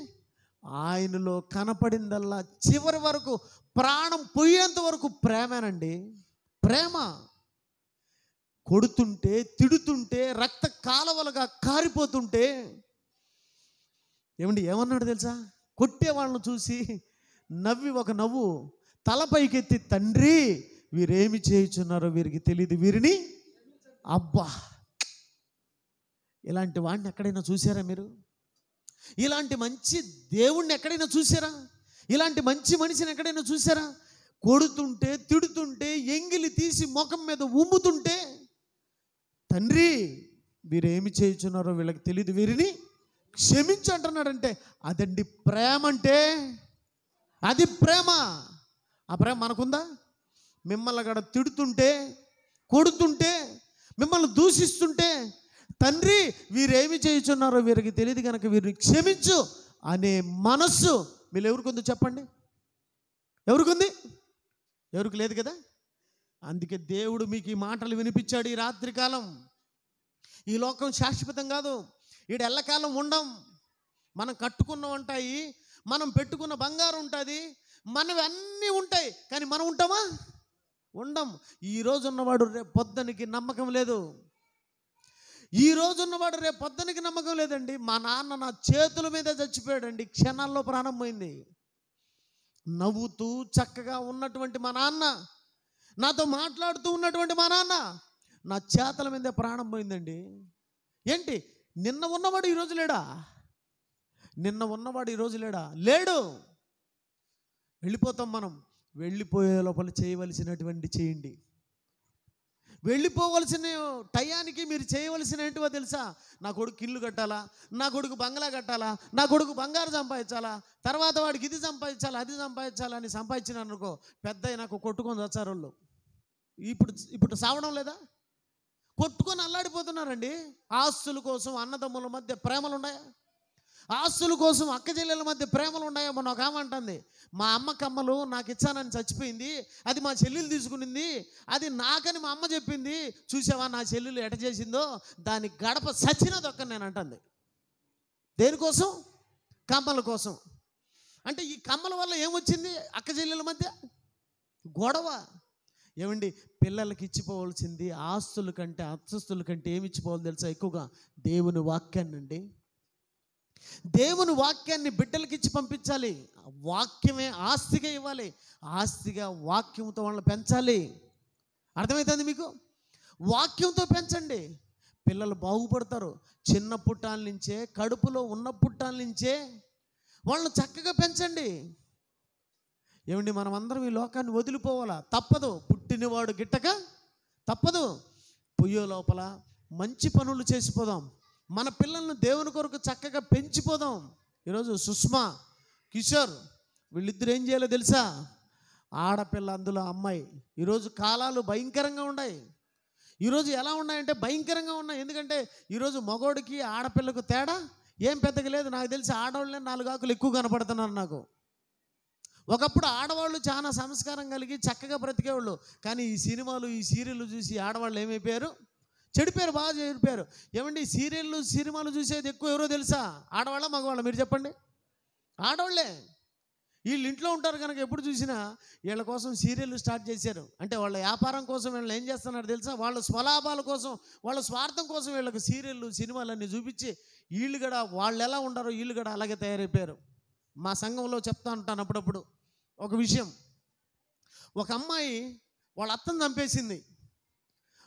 ఆయనలో కనపడిందల్లా చివరి వరకు, ప్రాణం పోయేంత వరకు ప్రేమేనండి. ప్రేమ. కొడుతుంటే, తిడుతుంటే, రక్త కాలవలుగా కారిపోతుంటే ఏమన్నాడు తెలుసా? కొట్టే వాళ్ళను చూసి నవ్వి ఒక నవ్వు తలపైకెత్తి, తండ్రి వీరేమి చేయుచున్నారో వీరికి తెలియదు, వీరిని. అబ్బా, ఇలాంటి వాడిని ఎక్కడైనా చూసారా మీరు? ఇలాంటి మంచి దేవుణ్ణి ఎక్కడైనా చూసారా? ఇలాంటి మంచి మనిషిని ఎక్కడైనా చూసారా? కొడుతుంటే, తిడుతుంటే, ఎంగిలి తీసి ముఖం మీద ఉమ్ముతుంటే, తండ్రి వీరేమి చేయుచున్నారో వీళ్ళకి తెలియదు, వీరిని క్షమించు అంటున్నాడంటే అదండి ప్రేమ. అంటే అది ప్రేమ. ఆ ప్రేమ మనకుందా? మిమ్మల్ని అక్కడ తిడుతుంటే, కొడుతుంటే, మిమ్మల్ని దూషిస్తుంటే, తండ్రి వీరేమి చేయుచున్నారో వీరికి తెలియదు కనుక వీరిని క్షమించు అనే మనస్సు మీరు ఎవరికుందో చెప్పండి? ఎవరికుంది? ఎవరికి లేదు కదా. అందుకే దేవుడు మీకు ఈ మాటలు వినిపించాడు ఈ రాత్రికాలం. ఈ లోకం శాశ్వతం కాదు. ఈడ ఎల్లకాలం ఉండం. మనం కట్టుకున్నవి ఉంటాయి, మనం పెట్టుకున్న బంగారం ఉంటుంది, మనవి అన్నీ ఉంటాయి, కానీ మనం ఉంటామా? ఉండం. ఈరోజు ఉన్నవాడు రేపు పొద్దునకి నమ్మకం లేదు. ఈరోజు ఉన్నవాడు రేపు పొద్దునకి నమ్మకం లేదండి. మా నాన్న నా చేతుల మీద చచ్చిపోయాడండి, క్షణాల్లో ప్రాణం పోయింది. నవ్వుతూ చక్కగా ఉన్నటువంటి మా నాన్న, నాతో మాట్లాడుతూ ఉన్నటువంటి మా నాన్న నా చేతుల మీదే ప్రాణం పోయిందండి. ఏంటి? నిన్న ఉన్నవాడు ఈరోజు లేడా? నిన్న ఉన్నవాడు ఈరోజు లేడా? లేడు. వెళ్ళిపోతాం మనం. వెళ్ళిపోయే లోపల చేయవలసినటువంటి చేయండి. వెళ్ళిపోవలసిన టయానికి మీరు చేయవలసిన ఏంటివో తెలుసా? నా కొడుకు ఇల్లు కట్టాలా, నా కొడుకు బంగ్లా కట్టాలా, నా కొడుకు బంగారు సంపాదించాలా, తర్వాత వాడికి ఇది సంపాదించాలా, అది సంపాదించాలా అని సంపాదించినాను అనుకో, పెద్ద నాకు కొట్టుకొని వచ్చారు వాళ్ళు. ఇప్పుడు సావడం లేదా? కొట్టుకొని అల్లాడిపోతున్నారండి. ఆస్తుల కోసం అన్నదమ్ముల మధ్య ప్రేమలు ఉన్నాయా? ఆస్తుల కోసం అక్క చెల్లెల మధ్య ప్రేమలు ఉన్నాయా? మొన్న ఒక ఆమె అంటుంది, మా అమ్మ కమ్మలు నాకు ఇచ్చానని చచ్చిపోయింది, అది మా చెల్లెలు తీసుకునింది, అది నాకని మా అమ్మ చెప్పింది, చూసావా నా చెల్లెలు ఎట చేసిందో, దాని గడప సచ్చినా దొక్కని నేను అంటుంది. దేనికోసం? కమ్మల కోసం. అంటే ఈ కమ్మల వల్ల ఏమొచ్చింది? అక్క చెల్లెల మధ్య గొడవ. ఏమండి, పిల్లలకి ఇచ్చిపోవాల్సింది ఆస్తుల కంటే, అంతస్తుల కంటే ఏమి ఇచ్చిపోవాలి తెలుసా? ఎక్కువగా దేవుని వాక్యాన్ని అండి. దేవుని వాక్యాన్ని బిడ్డలకి ఇచ్చి పంపించాలి. వాక్యమే ఆస్తిగా ఇవ్వాలి. ఆస్తిగా వాక్యంతో వాళ్ళని పెంచాలి. అర్థమవుతుంది మీకు? వాక్యంతో పెంచండి, పిల్లలు బాగుపడతారు. చిన్న పుట్టాల నుంచే, కడుపులో ఉన్న పుట్టాల నుంచే వాళ్ళని చక్కగా పెంచండి. ఏమండి, మనం అందరం ఈ లోకాన్ని వదిలిపోవాలా? తప్పదు. పుట్టినవాడు గిట్టక తప్పదు. పొయ్యో లోపల మంచి పనులు చేసిపోదాం. మన పిల్లల్ని దేవుని కొరకు చక్కగా పెంచిపోదాం. ఈరోజు సుష్మా, కిషోర్ వీళ్ళిద్దరు ఏం చేయాలో తెలుసా? ఆడపిల్ల, అందులో అమ్మాయి. ఈరోజు కాలాలు భయంకరంగా ఉన్నాయి. ఈరోజు ఎలా ఉన్నాయంటే భయంకరంగా ఉన్నాయి. ఎందుకంటే ఈరోజు మగోడికి ఆడపిల్లకు తేడా ఏం పెద్దగా లేదు. నాకు తెలిసి ఆడవాళ్ళే 4 ఆకులు ఎక్కువ కనపడుతున్నారు నాకు. ఒకప్పుడు ఆడవాళ్ళు చాలా సంస్కారం కలిగి చక్కగా బ్రతికేవాళ్ళు. కానీ ఈ సినిమాలు, ఈ సీరియళ్ళు చూసి ఆడవాళ్ళు ఏమైపోయారు? చెడిపోయారు, బాగా చెడిపోయారు. ఏమండి, సీరియళ్ళు సినిమాలు చూసేది ఎక్కువ ఎవరో తెలుసా? ఆడవాళ్ళ మగవాళ్ళ? మీరు చెప్పండి. ఆడవాళ్ళే. వీళ్ళు ఇంట్లో ఉంటారు కనుక ఎప్పుడు చూసినా వీళ్ళ కోసం సీరియళ్ళు స్టార్ట్ చేశారు. అంటే వాళ్ళ వ్యాపారం కోసం వీళ్ళు ఏం చేస్తున్నారు తెలుసా? వాళ్ళ స్వలాభాల కోసం, వాళ్ళ స్వార్థం కోసం వీళ్ళకి సీరియళ్ళు, సినిమాలన్నీ చూపించి వీళ్ళు కూడా వాళ్ళు ఎలా ఉండారో వీళ్ళు కూడా అలాగే తయారైపోయారు. మా సంఘంలో చెప్తా ఉంటాను అప్పుడప్పుడు ఒక విషయం. ఒక అమ్మాయి వాళ్ళ అత్తను చంపేసింది.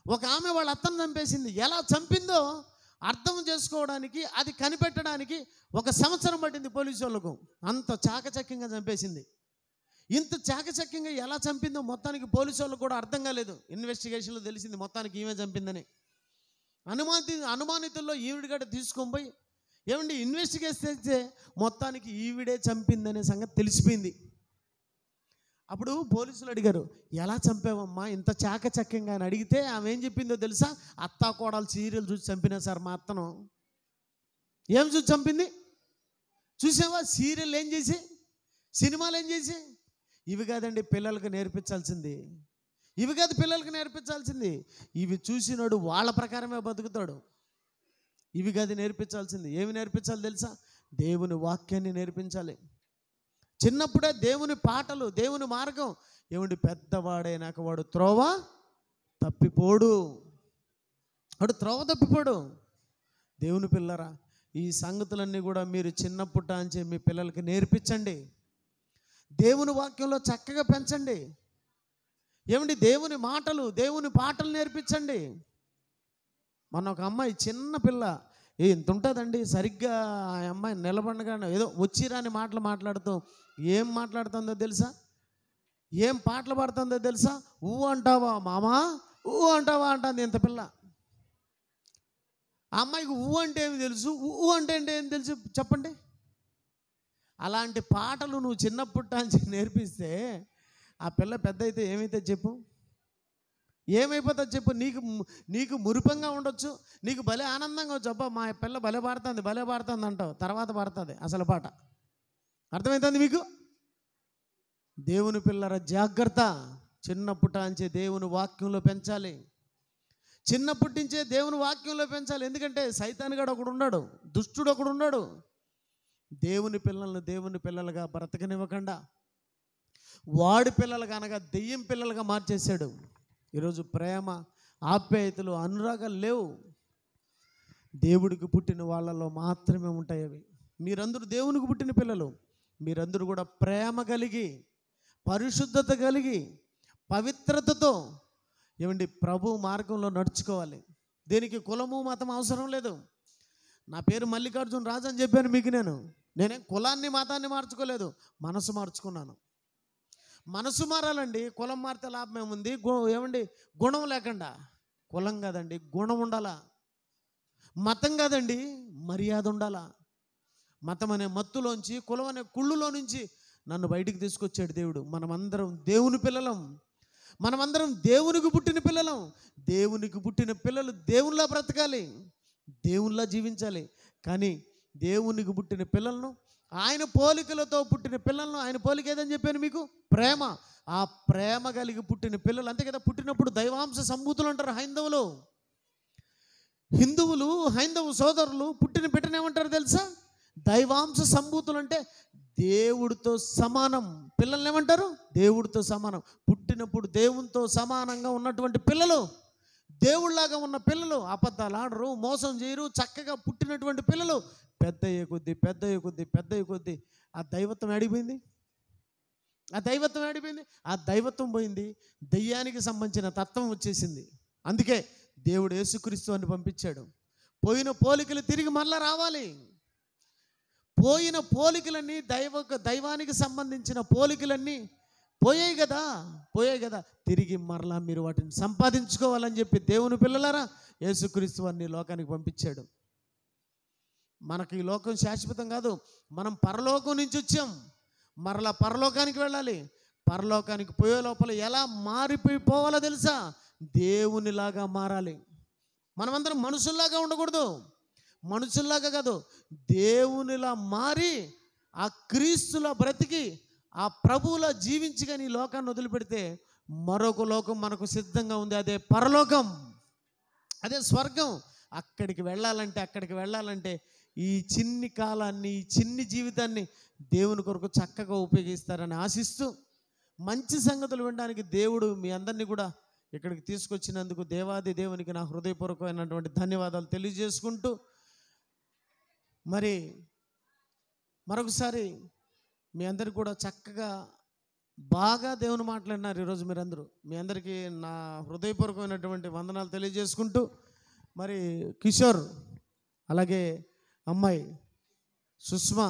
ఒక ఆమె వాళ్ళ అత్తను చంపేసింది. ఎలా చంపిందో అర్థం చేసుకోవడానికి, అది కనిపెట్టడానికి 1 సంవత్సరం పట్టింది పోలీసు వాళ్ళకు. అంత చాకచక్యంగా చంపేసింది. ఇంత చాకచక్యంగా ఎలా చంపిందో మొత్తానికి పోలీసు వాళ్ళకు కూడా అర్థం కాలేదు. ఇన్వెస్టిగేషన్లో తెలిసింది మొత్తానికి ఈమె చంపిందని. అనుమానితుల్లో ఈవిడ గడ్డ తీసుకొని పోయి ఏమండి ఇన్వెస్టిగేట్ చేస్తే మొత్తానికి ఈవిడే చంపిందనే సంగతి తెలిసిపోయింది. అప్పుడు పోలీసులు అడిగారు, ఎలా చంపావమ్మా ఇంత చాకచక్యంగా అని అడిగితే ఆమె ఏం చెప్పిందో తెలుసా? అత్తా కోడలు సీరియల్ చూసి చంపినా సార్ మా అత్తను. ఏం చూసి చంపింది? చూసావా సీరియల్ ఏం చేసి, సినిమాలు ఏం చేసి? ఇవి కాదండి పిల్లలకు నేర్పించాల్సింది, ఇవి కాదు పిల్లలకు నేర్పించాల్సింది. ఇవి చూసినాడు వాళ్ళ ప్రకారమే బతుకుతాడు. ఇవి కాదు నేర్పించాల్సింది. ఏమి నేర్పించాలి తెలుసా? దేవుని వాక్యాన్ని నేర్పించాలి. చిన్నప్పుడే దేవుని పాటలు, దేవుని మార్గం. ఏమండి పెద్దవాడైనాక వాడు త్రోవ తప్పిపోడు, వాడు త్రోవ తప్పిపోడు. దేవుని పిల్లరా, ఈ సంగతులన్నీ కూడా మీరు చిన్నప్పుట అంచే మీ పిల్లలకి నేర్పించండి. దేవుని వాక్యంలో చక్కగా పెంచండి. ఏమండి దేవుని మాటలు, దేవుని పాటలు నేర్పించండి. మొన్న ఒక అమ్మాయి చిన్న పిల్ల ఇంత ఉంటుందండి, సరిగ్గా ఆ అమ్మాయి నిలబడగానే ఏదో వచ్చిరాని మాటలు మాట్లాడుతూ ఏం మాట్లాడుతుందో తెలుసా? ఏం పాటలు పాడుతుందో తెలుసా? ఊ అంటావా మామా, ఊ అంటావా అంటుంది ఇంత పిల్ల. ఆ అమ్మాయికి ఊ అంటే ఏమి తెలుసు, ఊ అంటే ఏం తెలుసు చెప్పండి? అలాంటి పాటలు నువ్వు చిన్నప్పటి నుంచి నేర్పిస్తే ఆ పిల్ల పెద్ద అయితే ఏమైతే చెప్పు, ఏమైపోతుంది చెప్పు? నీకు మురిపంగా ఉండొచ్చు, నీకు భలే ఆనందంగా వచ్చు, అబ్బా మా పిల్ల భలే పాడుతుంది అంటావు. తర్వాత పాడుతుంది అసలు పాట. అర్థమవుతుంది మీకు? దేవుని పిల్లల జాగ్రత్త. చిన్నప్పటి నుంచే దేవుని వాక్యంలో పెంచాలి. చిన్నప్పటి నుంచే దేవుని వాక్యంలో పెంచాలి. ఎందుకంటే సైతానుగాడు ఒకడు ఉన్నాడు, దుష్టుడు ఒకడు ఉన్నాడు. దేవుని పిల్లలను దేవుని పిల్లలుగా బ్రతకనివ్వకుండా వాడి పిల్లలుగా అనగా దెయ్యం పిల్లలుగా మార్చేశాడు. ఈరోజు ప్రేమ, ఆప్యాయతలు, అనురాగాలు లేవు. దేవుడికి పుట్టిన వాళ్ళలో మాత్రమే ఉంటాయి అవి. మీరందరూ దేవునికి పుట్టిన పిల్లలు. మీరందరూ కూడా ప్రేమ కలిగి, పరిశుద్ధత కలిగి, పవిత్రతతో ఏమండి ప్రభు మార్గంలో నడుచుకోవాలి. దేనికి కులము మతం అవసరం లేదు. నా పేరు మల్లికార్జున రాజు అని చెప్పాను మీకు. నేనేం కులాన్ని మతాన్ని మార్చుకోలేదు, మనసు మార్చుకున్నాను. మనసు మారాలండి. కులం మారితే లాభం ఏముంది? ఏమండి గుణం లేకుండా. కులం కాదండి గుణం ఉండాలా, మతం కాదండి మర్యాద ఉండాలా. మతం అనే మత్తులోంచి, కులం అనే కుళ్ళులో నుంచి నన్ను బయటికి తీసుకొచ్చాడు దేవుడు. మనమందరం దేవుని పిల్లలం, మనమందరం దేవునికి పుట్టిన పిల్లలం. దేవునికి పుట్టిన పిల్లలు దేవునిలా బ్రతకాలి, దేవునిలా జీవించాలి. కానీ దేవునికి పుట్టిన పిల్లలను, ఆయన పోలికలతో పుట్టిన పిల్లలను, ఆయన పోలిక ఏదని చెప్పాను మీకు? ప్రేమ. ఆ ప్రేమ కలిగి పుట్టిన పిల్లలు. అంతే కదా, పుట్టినప్పుడు దైవాంశ సంభూతులు అంటారు హైందవులు. హిందువులు, హైందవ సోదరులు పుట్టిన బిడ్డను ఏమంటారు తెలుసా? దైవాంశ సంభూతులు. అంటే దేవుడితో సమానం. పిల్లల్ని ఏమంటారు? దేవుడితో సమానం. పుట్టినప్పుడు దేవునితో సమానంగా ఉన్నటువంటి పిల్లలు, దేవుళ్ళలాగా ఉన్న పిల్లలు, అబద్ధాలు ఆడరు, మోసం చేయరు, చక్కగా పుట్టినటువంటి పిల్లలు పెద్దయ్యే కొద్దీ ఆ దైవత్వం ఆడిపోయింది. ఆ దైవత్వం పోయింది. దెయ్యానికి సంబంధించిన తత్వం వచ్చేసింది. అందుకే దేవుడు యేసుక్రీస్తు అని పంపించాడు. పోయిన పోలికలు తిరిగి మళ్ళా రావాలి. పోయిన పోలికలన్నీ దైవానికి సంబంధించిన పోలికలన్నీ పోయాయి కదా, తిరిగి మరలా మీరు వాటిని సంపాదించుకోవాలని చెప్పి దేవుని పిల్లలారా యేసుక్రీస్తు వారిని లోకానికి పంపించాడు. మనకి ఈ లోకం శాశ్వతం కాదు. మనం పరలోకం నుంచి వచ్చాం, మరలా పరలోకానికి వెళ్ళాలి. పరలోకానికి పోయే లోపల ఎలా మారిపోవాలో తెలుసా? దేవునిలాగా మారాలి. మనమందరం మనుషుల్లాగా ఉండకూడదు, మనుషుల్లాగా కాదు, దేవునిలా మారి ఆ క్రీస్తులా బ్రతికి ఆ ప్రభువులా జీవించి కానీ ఈ లోకాన్ని వదిలిపెడితే మరొక లోకం మనకు సిద్ధంగా ఉంది. అదే పరలోకం, అదే స్వర్గం. అక్కడికి వెళ్ళాలంటే ఈ చిన్ని కాలాన్ని, ఈ చిన్ని జీవితాన్ని దేవుని కొరకు చక్కగా ఉపయోగిస్తారని ఆశిస్తూ, మంచి సంగతులు వినడానికి దేవుడు మీ అందరినీ కూడా ఇక్కడికి తీసుకొచ్చినందుకు దేవాది దేవునికి నా హృదయపూర్వకమైనటువంటి ధన్యవాదాలు తెలియజేసుకుంటూ, మరి మరొకసారి మీ అందరికి కూడా చక్కగా బాగా దేవుని మాట్లాడినారు ఈరోజు మీరందరూ. మీ అందరికీ నా హృదయపూర్వకమైనటువంటి వందనాలు తెలియజేసుకుంటూ, మరి కిషోర్ అలాగే అమ్మాయి సుష్మా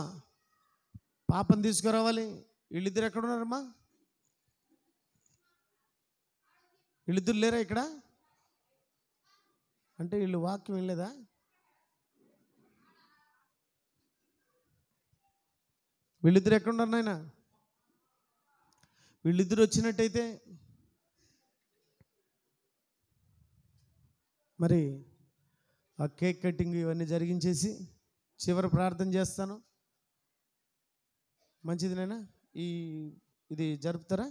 పాపను తీసుకురావాలి. వీళ్ళిద్దరు ఎక్కడ ఉన్నారమ్మా? వీళ్ళిద్దరు లేరా ఇక్కడ? అంటే వీళ్ళు వాక్యం వెళ్ళలేదా? వీళ్ళిద్దరు ఎక్కడున్నారు నాయన? వీళ్ళిద్దరు వచ్చినట్టయితే మరి ఆ కేక్ కటింగ్ ఇవన్నీ జరిగించేసి చివరి ప్రార్థన చేస్తాను. మంచిది నాయన. ఇది జరుపుతారా?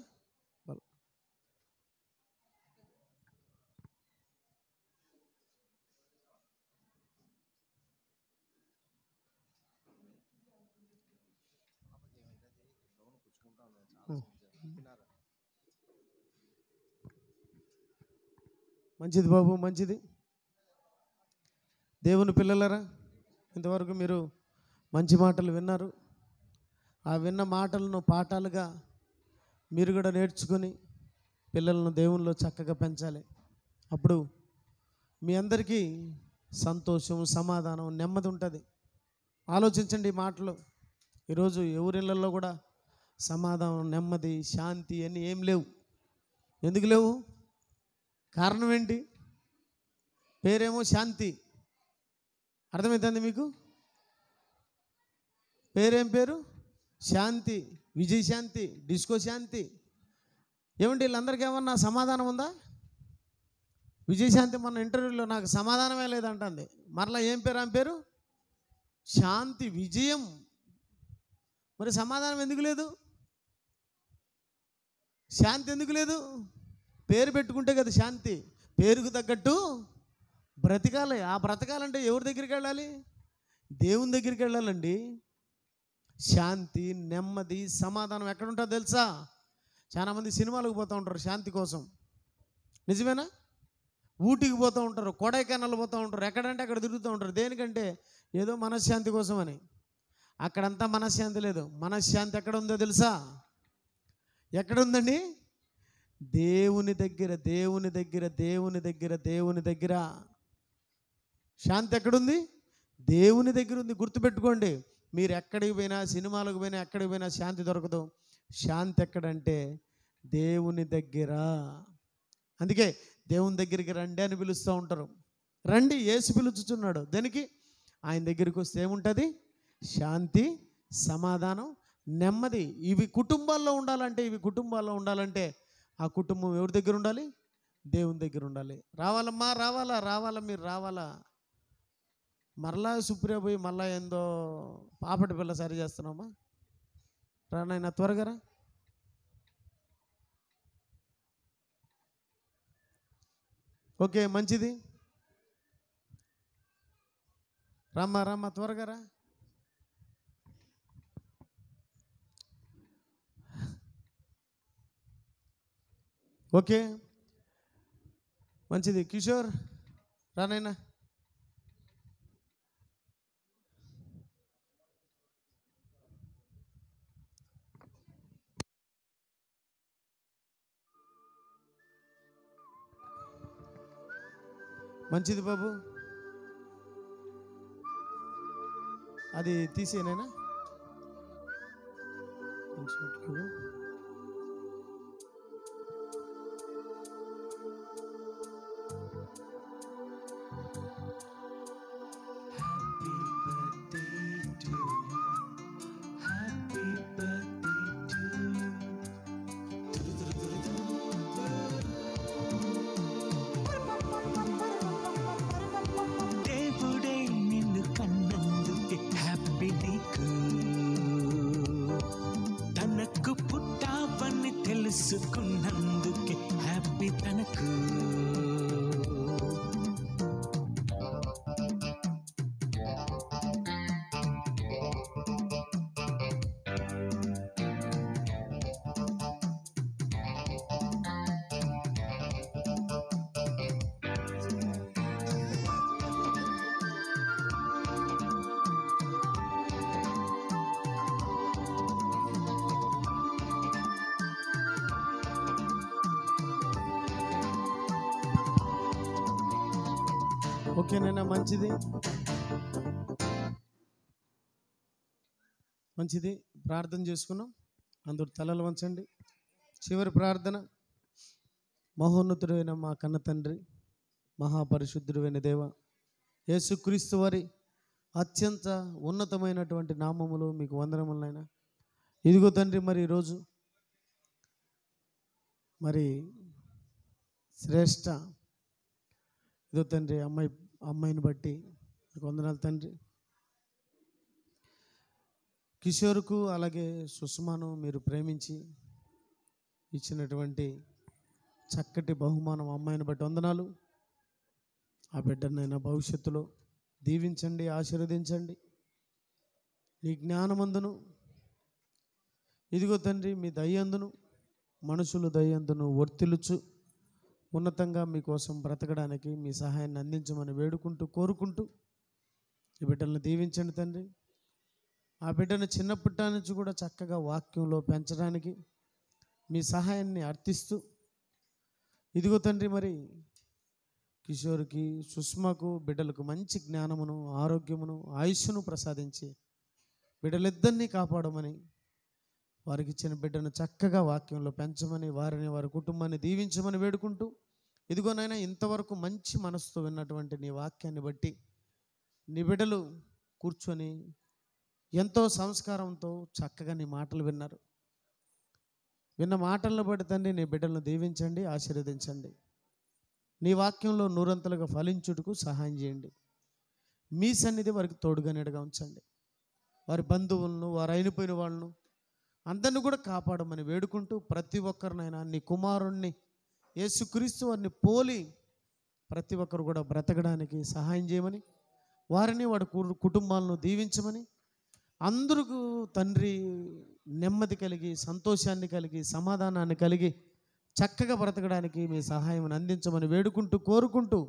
మంచిది బాబు, మంచిది. దేవుని పిల్లలరా, ఇంతవరకు మీరు మంచి మాటలు విన్నారు. ఆ విన్న మాటలను పాఠాలుగా మీరు కూడా నేర్చుకొని పిల్లలను దేవునిలో చక్కగా పెంచాలి. అప్పుడు మీ అందరికీ సంతోషం, సమాధానం, నెమ్మది ఉంటుంది. ఆలోచించండి ఈ మాటలు. ఈరోజు ఎవరిళ్ళల్లో కూడా సమాధానం, నెమ్మది, శాంతి అన్నీ ఏం లేవు. ఎందుకు లేవు? కారణం ఏంటి? పేరేమో శాంతి. అర్థమవుతుంది మీకు? పేరేం పేరు? శాంతి. విజయశాంతి, డిస్కో శాంతి. ఏమంటే వీళ్ళందరికీ ఏమన్నా సమాధానం ఉందా? విజయశాంతి మన ఇంటర్వ్యూలో నాకు సమాధానమే లేదంటుంది. మరలా ఏం పేరు? ఆమె పేరు శాంతి, విజయం. మరి సమాధానం ఎందుకు లేదు? శాంతి ఎందుకు లేదు? పేరు పెట్టుకుంటే కదా శాంతి. పేరుకు తగ్గట్టు బ్రతకాలి. ఆ బ్రతకాలంటే ఎవరి దగ్గరికి వెళ్ళాలి? దేవుని దగ్గరికి వెళ్ళాలండి. శాంతి, నెమ్మది, సమాధానం ఎక్కడ ఉంటుందో తెలుసా? చాలామంది సినిమాలకు పోతూ ఉంటారు శాంతి కోసం. నిజమేనా? ఊటీకి పోతూ ఉంటారు, కొడైకెనాల్ పోతూ ఉంటారు, ఎక్కడంటే అక్కడ తిరుగుతూ ఉంటారు. దేనికంటే ఏదో మనశ్శాంతి కోసం అని. అక్కడంతా మనశ్శాంతి లేదు. మనశ్శాంతి ఎక్కడ ఉందో తెలుసా? ఎక్కడుందండి? దేవుని దగ్గర, దేవుని దగ్గర, దేవుని దగ్గర, దేవుని దగ్గర. శాంతి ఎక్కడుంది? దేవుని దగ్గర ఉంది. గుర్తుపెట్టుకోండి. మీరు ఎక్కడికి పోయినా, సినిమాలకు పోయినా, ఎక్కడికి పోయినా శాంతి దొరకదు. శాంతి ఎక్కడంటే దేవుని దగ్గర. అందుకే దేవుని దగ్గరికి రండి అని పిలుస్తూ ఉంటారు. రండి, యేసు పిలుచుచున్నాడు. దానికి ఆయన దగ్గరికి వస్తే ఏముంటుంది? శాంతి, సమాధానం, నెమ్మది. ఇవి కుటుంబాల్లో ఉండాలంటే ఆ కుటుంబం ఎవరి దగ్గర ఉండాలి? దేవుని దగ్గర ఉండాలి. రావాలమ్మా, రావాలా, మీరు రావాలా. మరలా సుప్రియ పోయి మళ్ళా ఏందో పాపటి పిల్ల సరి చేస్తున్నామా? రానైనా త్వరగా రా. ఓకే, మంచిది. రామ్మా త్వరగా రా. ఓకే, మంచిది. కిషోర్ రానైనా. మంచిది బాబు. అది తీసేనైనా కొంచెం. తనకు పుట్టావని తెలుసుకున్నందుకే హ్యాపీ తనకు. ఓకేనైనా, మంచిది. ప్రార్థన చేసుకున్నాం. అందరూ తలలు వంచండి. చివరి ప్రార్థన. మహోన్నతుడైన మా కన్న తండ్రి, మహాపరిశుద్ధుడైన దేవ, యేసుక్రీస్తు వారి అత్యంత ఉన్నతమైనటువంటి నామములో మీకు వందనములైనా. ఇదిగో తండ్రి, మరి ఈరోజు మరి శ్రేష్ఠ ఇదో తండ్రి అమ్మాయిని బట్టి నీకు వందనాలు తండ్రి. కిషోర్కు అలాగే సుష్మాను మీరు ప్రేమించి ఇచ్చినటువంటి చక్కటి బహుమానం అమ్మాయిని బట్టి వందనాలు. ఆ బిడ్డనైనా భవిష్యత్తులో దీవించండి, ఆశీర్వదించండి. నీ జ్ఞానమందును ఇదిగో తండ్రి మీ దయ్యందును మనుషులు దయ్యందును వర్తిల్లుచు ఉన్నతంగా మీకోసం బ్రతకడానికి మీ సహాయాన్ని అందించమని వేడుకుంటూ కోరుకుంటూ ఈ బిడ్డలను దీవించండి తండ్రి. ఆ బిడ్డను చిన్నప్పటి నుంచి కూడా చక్కగా వాక్యంలో పెంచడానికి మీ సహాయాన్ని అర్థిస్తూ ఇదిగో తండ్రి, మరి కిషోర్కి సుష్మాకు బిడ్డలకు మంచి జ్ఞానమును ఆరోగ్యమును ఆయుష్ను ప్రసాదించి బిడ్డలిద్దరినీ కాపాడమని, వారికి ఇచ్చిన బిడ్డను చక్కగా వాక్యంలో పెంచమని, వారిని వారి కుటుంబాన్ని దీవించమని వేడుకుంటూ ఇదిగోనైనా ఇంతవరకు మంచి మనసుతో విన్నటువంటి నీ వాక్యాన్ని బట్టి నీ బిడ్డలు కూర్చొని ఎంతో సంస్కారంతో చక్కగా నీ మాటలు విన్నారు. విన్న మాటలను బట్టి తండ్రి నీ బిడ్డలను దీవించండి, ఆశీర్వదించండి. నీ వాక్యంలో నూరంతలుగా ఫలించుటకు సహాయం చేయండి. మీ సన్నిధి వారికి తోడుగా నీడగా ఉంచండి. వారి బంధువులను, వారు అయిపోయిన వాళ్ళను అందరిని కూడా కాపాడమని వేడుకుంటూ ప్రతి ఒక్కరినైనా నీ కుమారుణ్ణి యేసుక్రీస్తు వారిని పోలి ప్రతి ఒక్కరు కూడా బ్రతకడానికి సహాయం చేయమని, వారిని వాడి కుటుంబాలను దీవించమని, అందరికీ తండ్రి నెమ్మది కలిగి, సంతోషాన్ని కలిగి, సమాధానాన్ని కలిగి చక్కగా బ్రతకడానికి మీ సహాయం అందించమని వేడుకుంటూ కోరుకుంటూ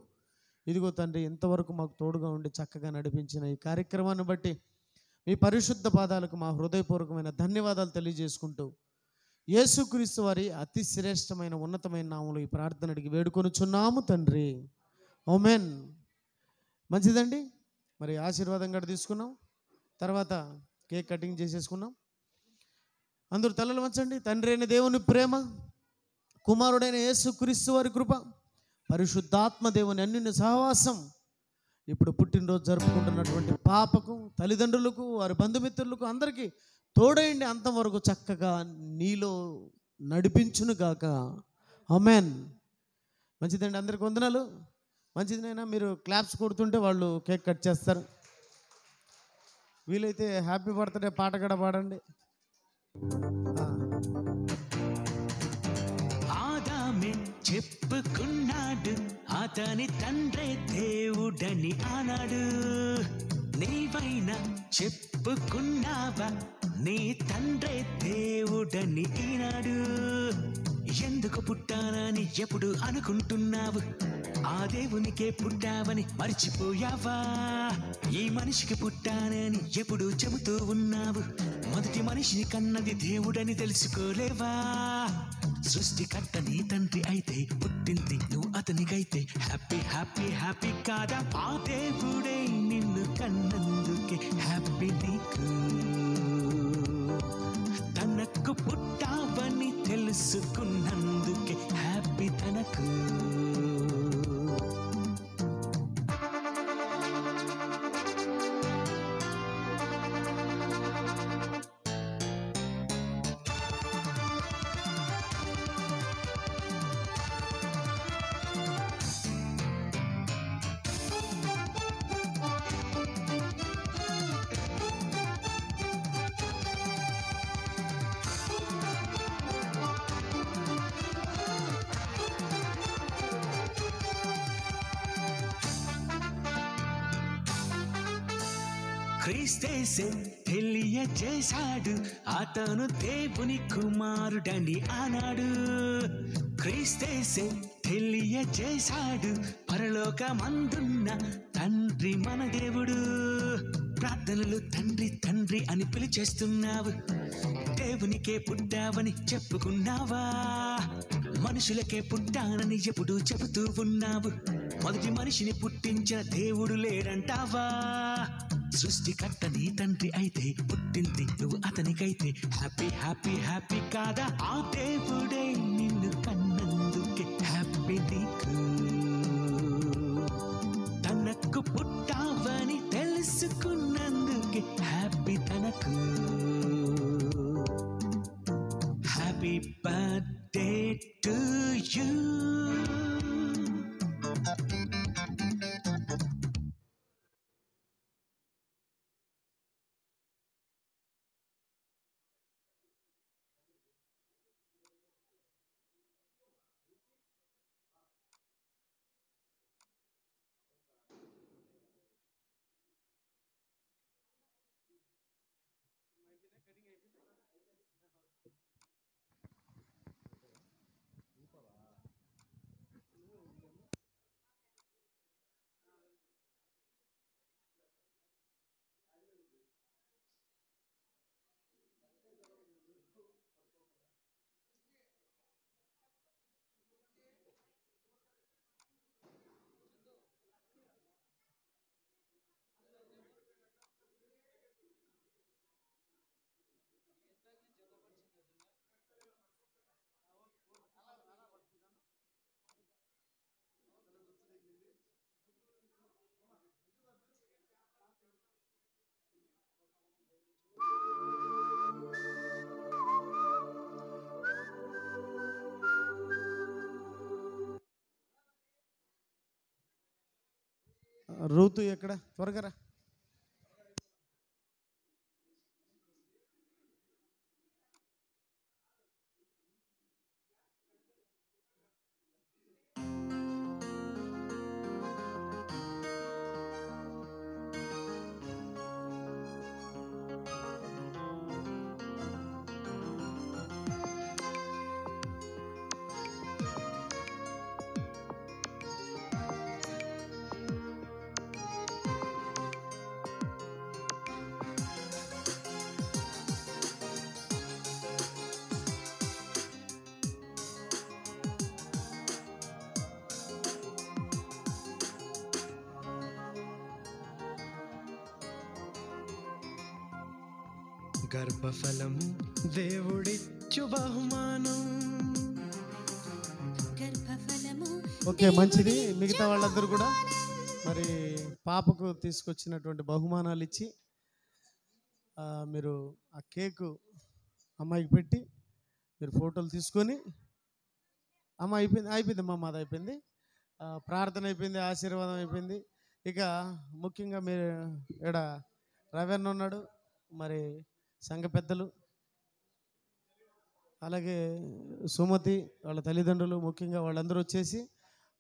ఇదిగో తండ్రి, ఇంతవరకు మాకు తోడుగా ఉండి చక్కగా నడిపించిన ఈ కార్యక్రమాన్ని బట్టి మీ పరిశుద్ధ పాదాలకు మా హృదయపూర్వకమైన ధన్యవాదాలు తెలియజేసుకుంటూ యేసుక్రీస్తు వారి అతి శ్రేష్టమైన ఉన్నతమైన నామములో ఈ ప్రార్థన అడిగి వేడుకొనుచున్నాము తండ్రి, ఆమేన్. మంచిదండి, మరి ఆశీర్వాదం కూడా తీసుకున్నాం. తర్వాత కేక్ కటింగ్ చేసేసుకున్నాం. అందరూ తలలు వంచండి. తండ్రి అయిన దేవుని ప్రేమ, కుమారుడైన యేసుక్రీస్తు వారి కృప, పరిశుద్ధాత్మ దేవుని అన్యోన్య సహవాసం ఇప్పుడు పుట్టినరోజు జరుపుకుంటున్నటువంటి పాపకు, తల్లిదండ్రులకు, వారి బంధుమిత్రులకు అందరికీ తోడైండి అంతవరకు చక్కగా నీలో నడిపించును గాక, ఆమేన్. మంచిదండి, అందరికి వందనాలు. మంచిదినైనా మీరు క్లాప్స్ కొడుతుంటే వాళ్ళు కేక్ కట్ చేస్తారు. వీలైతే హ్యాపీ బర్త్డే పాట కూడా పాడండి. ఆదామే చెప్పుకున్నాడు అతని తండ్రి దేవుడని ఆనాడు. నీవైనా చెప్పుకున్నావా నీ తండ్రి దేవుడని ఈనాడు. ఎందుకు పుట్టానని ఎప్పుడు అనుకుంటున్నావు? ఆ దేవునికే పుట్టావని మర్చిపోయావా? ఈ మనిషికి పుట్టానని ఎప్పుడు చెబుతూ ఉన్నావు. మొదటి మనిషిని కన్నది దేవుడని తెలుసుకోలేవా? సృష్టికర్త నీ తండ్రి అయితే పుట్టింది నువ్వు అతనికైతే హ్యాపీ హ్యాపీ హ్యాపీ కాదా? ఆ దేవుడే నిన్ను కన్నందుకే హ్యాపీ నీకు. తనకు పుట్టావని తెలుసుకున్నందుకే హ్యాపీ తనకు. క్రీస్తేసే తెలియజేశాడు అతను దేవుని కుమారుడని ఆనాడు. క్రీస్తేసే తెలియజేశాడు పరలోకమందున్న తండ్రి మన దేవుడు. ప్రార్థనలు తండ్రి తండ్రి అని పిలిచేస్తున్నావు. దేవునికే పుట్టావని చెప్పుకున్నావా? మనుషులకే పుట్టానని ఎప్పుడు చెబుతూ ఉన్నావు. మొదటి మనిషిని పుట్టించిన దేవుడు లేడంటావా? సృష్టికర్త నీ తండ్రి అయితే పుట్టింది నువ్వు అతనికైతే హ్యాపీ హ్యాపీ హ్యాపీ కాదా? ఆ దేవుడే నిన్ను కన్నందుకే హ్యాపీ నీకు. తనకు పుట్టావని తెలుసుకున్నందుకే హ్యాపీ తనకు. Birthday to you. రూతు ఎక్కడ? త్వరగా రా. గర్భఫలము దేవుడిచ్చు బహుమానం. ఓకే, మంచిది. మిగతా వాళ్ళందరూ కూడా మరి పాపకు తీసుకొచ్చినటువంటి బహుమానాలు ఇచ్చి మీరు ఆ కేకు అమ్మాయికి పెట్టి మీరు ఫోటోలు తీసుకొని, అమ్మ అయిపోయిందమ్మా, మాది అయిపోయింది. ప్రార్థన అయిపోయింది, ఆశీర్వాదం అయిపోయింది. ఇక ముఖ్యంగా మీరు ఇక్కడ రవెన్న ఉన్నాడు, మరి సంఘ పెద్దలు, అలాగే సుమతి వాళ్ళ తల్లిదండ్రులు, ముఖ్యంగా వాళ్ళందరూ వచ్చేసి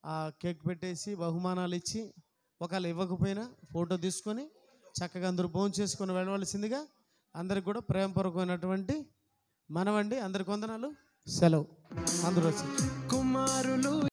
ఆ కేక్ పెట్టేసి బహుమానాలు ఇచ్చి, ఒకవేళ ఇవ్వకపోయినా ఫోటో తీసుకొని చక్కగా అందరూ భోజనం చేసుకొని వెళ్ళవలసిందిగా అందరికి కూడా ప్రేమపూర్వకమైనటువంటి మనవండి. అందరికి వందనాలు, సెలవు. అందరూ వచ్చి కుమారులు